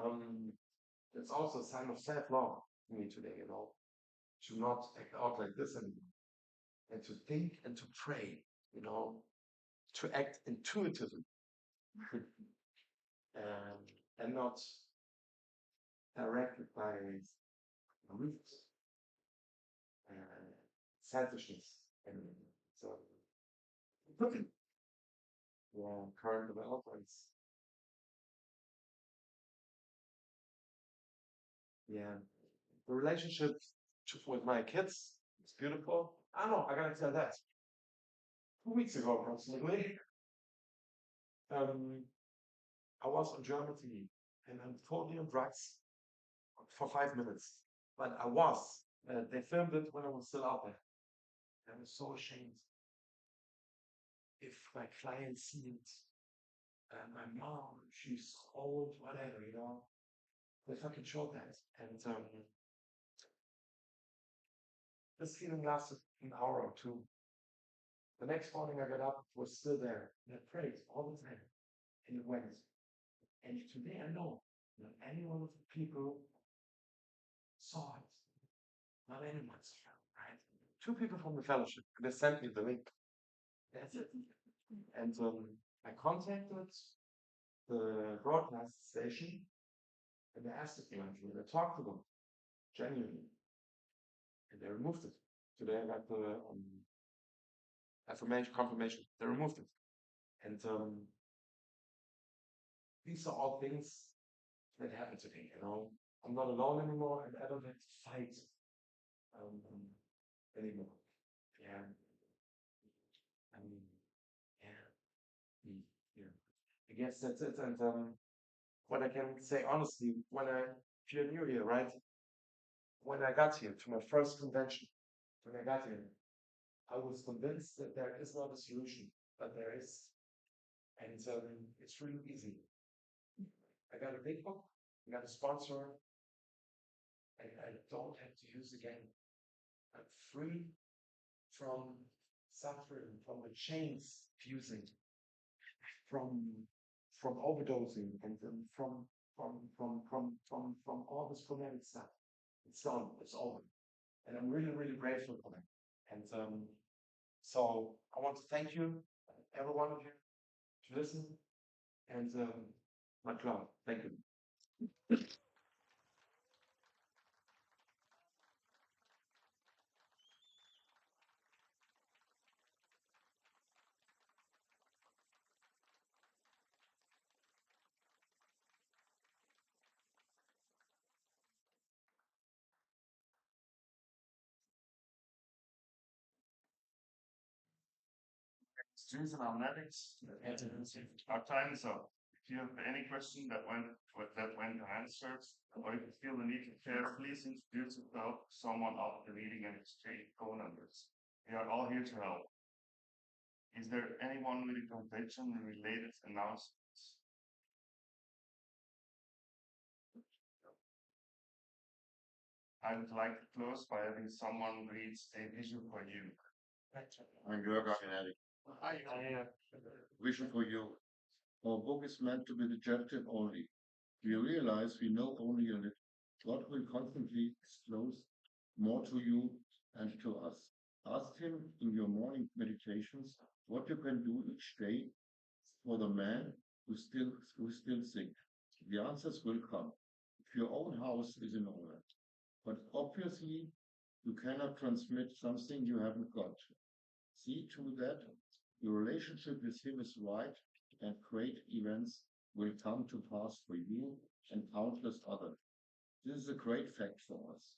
it's also a sign of self-love for me today, you know, to not act out like this anymore, and to think and to pray, you know, to act intuitively, and not directed by roots, uh, selfishness. And so, yeah, current developments. Yeah, the relationship with my kids is beautiful. I know, I gotta tell that. 2 weeks ago, approximately, um, I was on German TV and I'm totally on drugs for 5 minutes. But I was. They filmed it when I was still out there. I was so ashamed. If my clients see it, my mom, she's old, whatever, you know, they fucking showed that. And this feeling lasted an hour or two. The next morning I got up, it was still there. And I prayed all the time. And it went. And today I know that any one of the people saw it. Not anyone saw it, right? two people from the fellowship. They sent me the link. That's it. And I contacted the broadcast station and they asked if they went through. I talked to them genuinely, and they removed it. Today I got the affirmation confirmation. They removed it, and these are all things that happen today. You know, I'm not alone anymore, and I don't have to fight anymore. Yeah, I mean, yeah, yeah. I guess that's it. And what I can say honestly, if you're new here, right? When I got here to my first convention, when I got here, I was convinced that there is not a solution, but there is, and it's really easy. I got a big book, I got a sponsor, and I don't have to use again. I'm free from suffering, from the chains fusing, from overdosing, and from all this traumatic stuff. It's done. It's over, and I'm really really grateful for that. And so I want to thank you, every one of you, to listen, and much love. Thank you. Students and analytics and our time is up. If you have any question that went unanswered, or if you feel the need to share, please introduce yourself to someone after the meeting and exchange phone numbers. We are all here to help. Is there anyone with a convention related announcements? I would like to close by having someone read a vision for you. I'm Jörg Organic. Vision for you. Our book is meant to be digested only. We realize we know only a little. God will constantly disclose more to you and to us. Ask Him in your morning meditations what you can do each day for the man who still sick. The answers will come. If your own house is in order. But obviously, you cannot transmit something you haven't got. See to that your relationship with Him is right, and great events will come to pass for you and countless others. This is a great fact for us.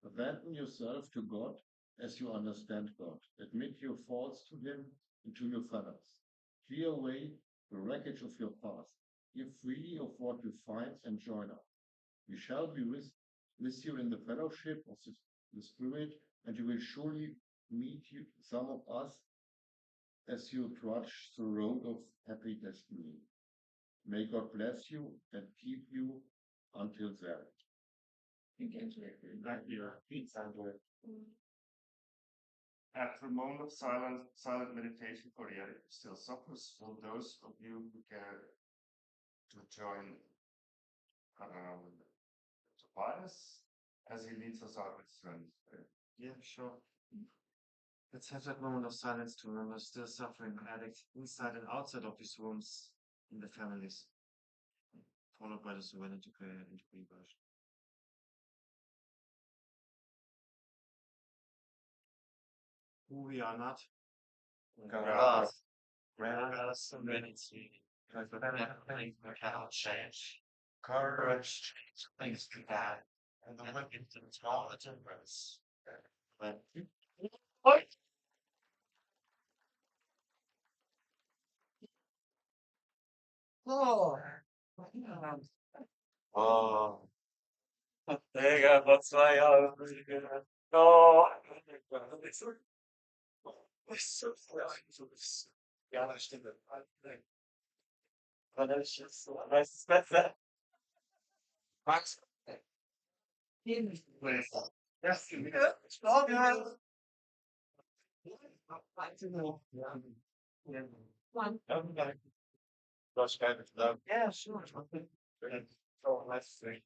Abandon yourself to God as you understand God. Admit your faults to Him and to your fellows. Clear away the wreckage of your past. Give freely of what you find and join us. We shall be with you in the fellowship of the Spirit, and you will surely meet some of us as you trudge the road of happy destiny. May God bless you and keep you until then. Thank you. After a moment of silent meditation for the other who still suffers, will those of you who care to join Tobias as he leads us out with strength? Yeah, sure. Let's have that moment of silence to remember still suffering addicts inside and outside of these rooms in the families, followed by the serenity prayer and version. Who we are not. God. Grant us serenity, because the things we cannot change. Courage to things we can, and the wicked to knowledge and grace. Oh. Oh. Digga, wat zwei Jahre. No. Ja, das stimmt. Aber das ist so, weißt du, es besser. Max. Yes, okay. Yeah, sure. So let's see.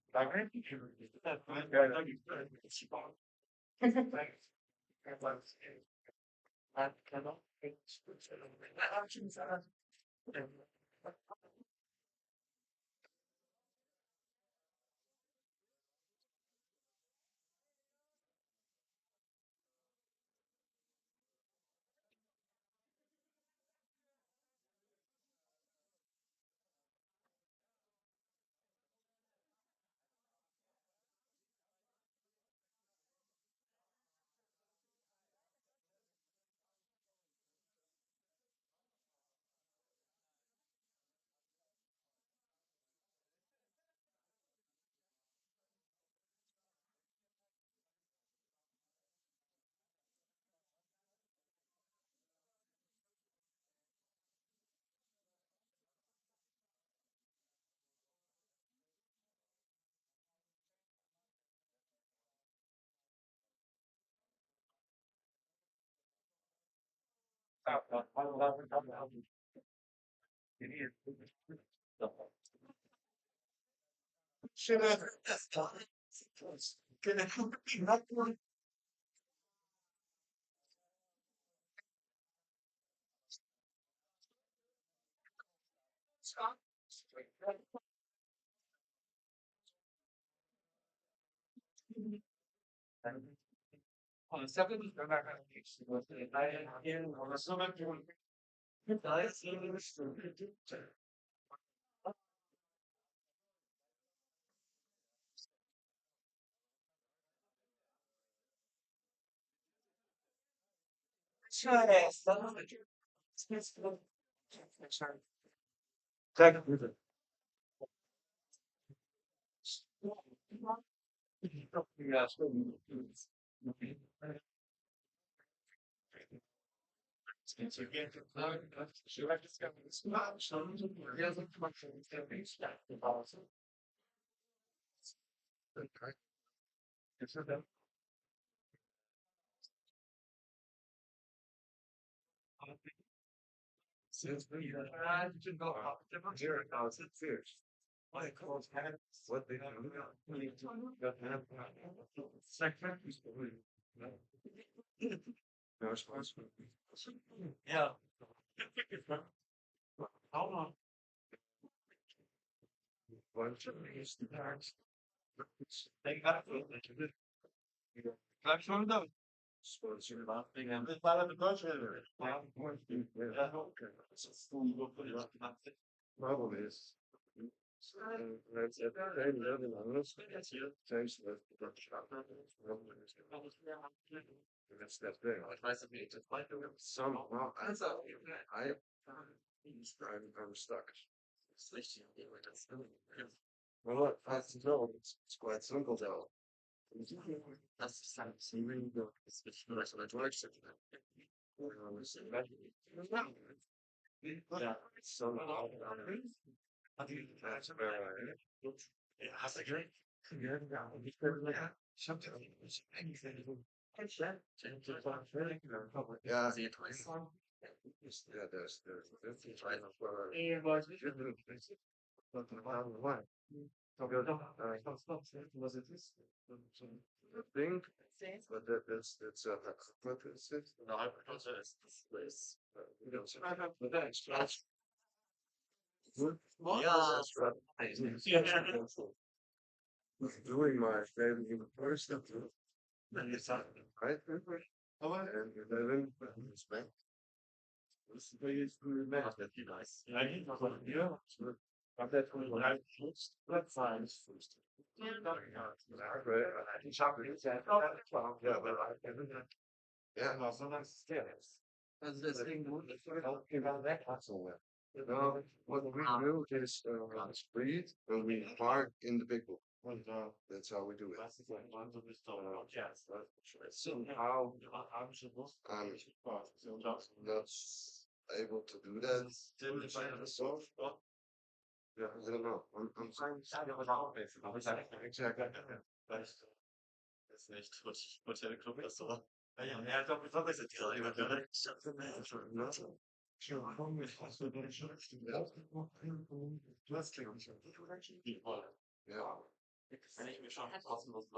Problem is, that's it. They live in a little space here. Change the structure. That's that thing. Some, well, I'm stuck. Well, look, fast to know. It's quite simple though. Yeah. So, that's very yeah. Yeah, there's right for was it this thing? But that's what is it? No, I propose it's this place. I have the next. Yeah, that's right. Doing my favorite first right? And then respect. This is very nice. I need to go here. I'm that one I first. Let's find this first. I can shop it. Yeah, but yeah, no, sometimes it's scary. That's the thing. Okay, about that also. No, what we do is breathe and we park in the big book. That's how we do it. So how I'm not able to do that. So, yeah, I don't know. I'm saying exactly. Ist nicht Hotelclub ist so. Ja, ich glaube, ist jetzt direkt. Ja. Wenn ich mir schon kostenlos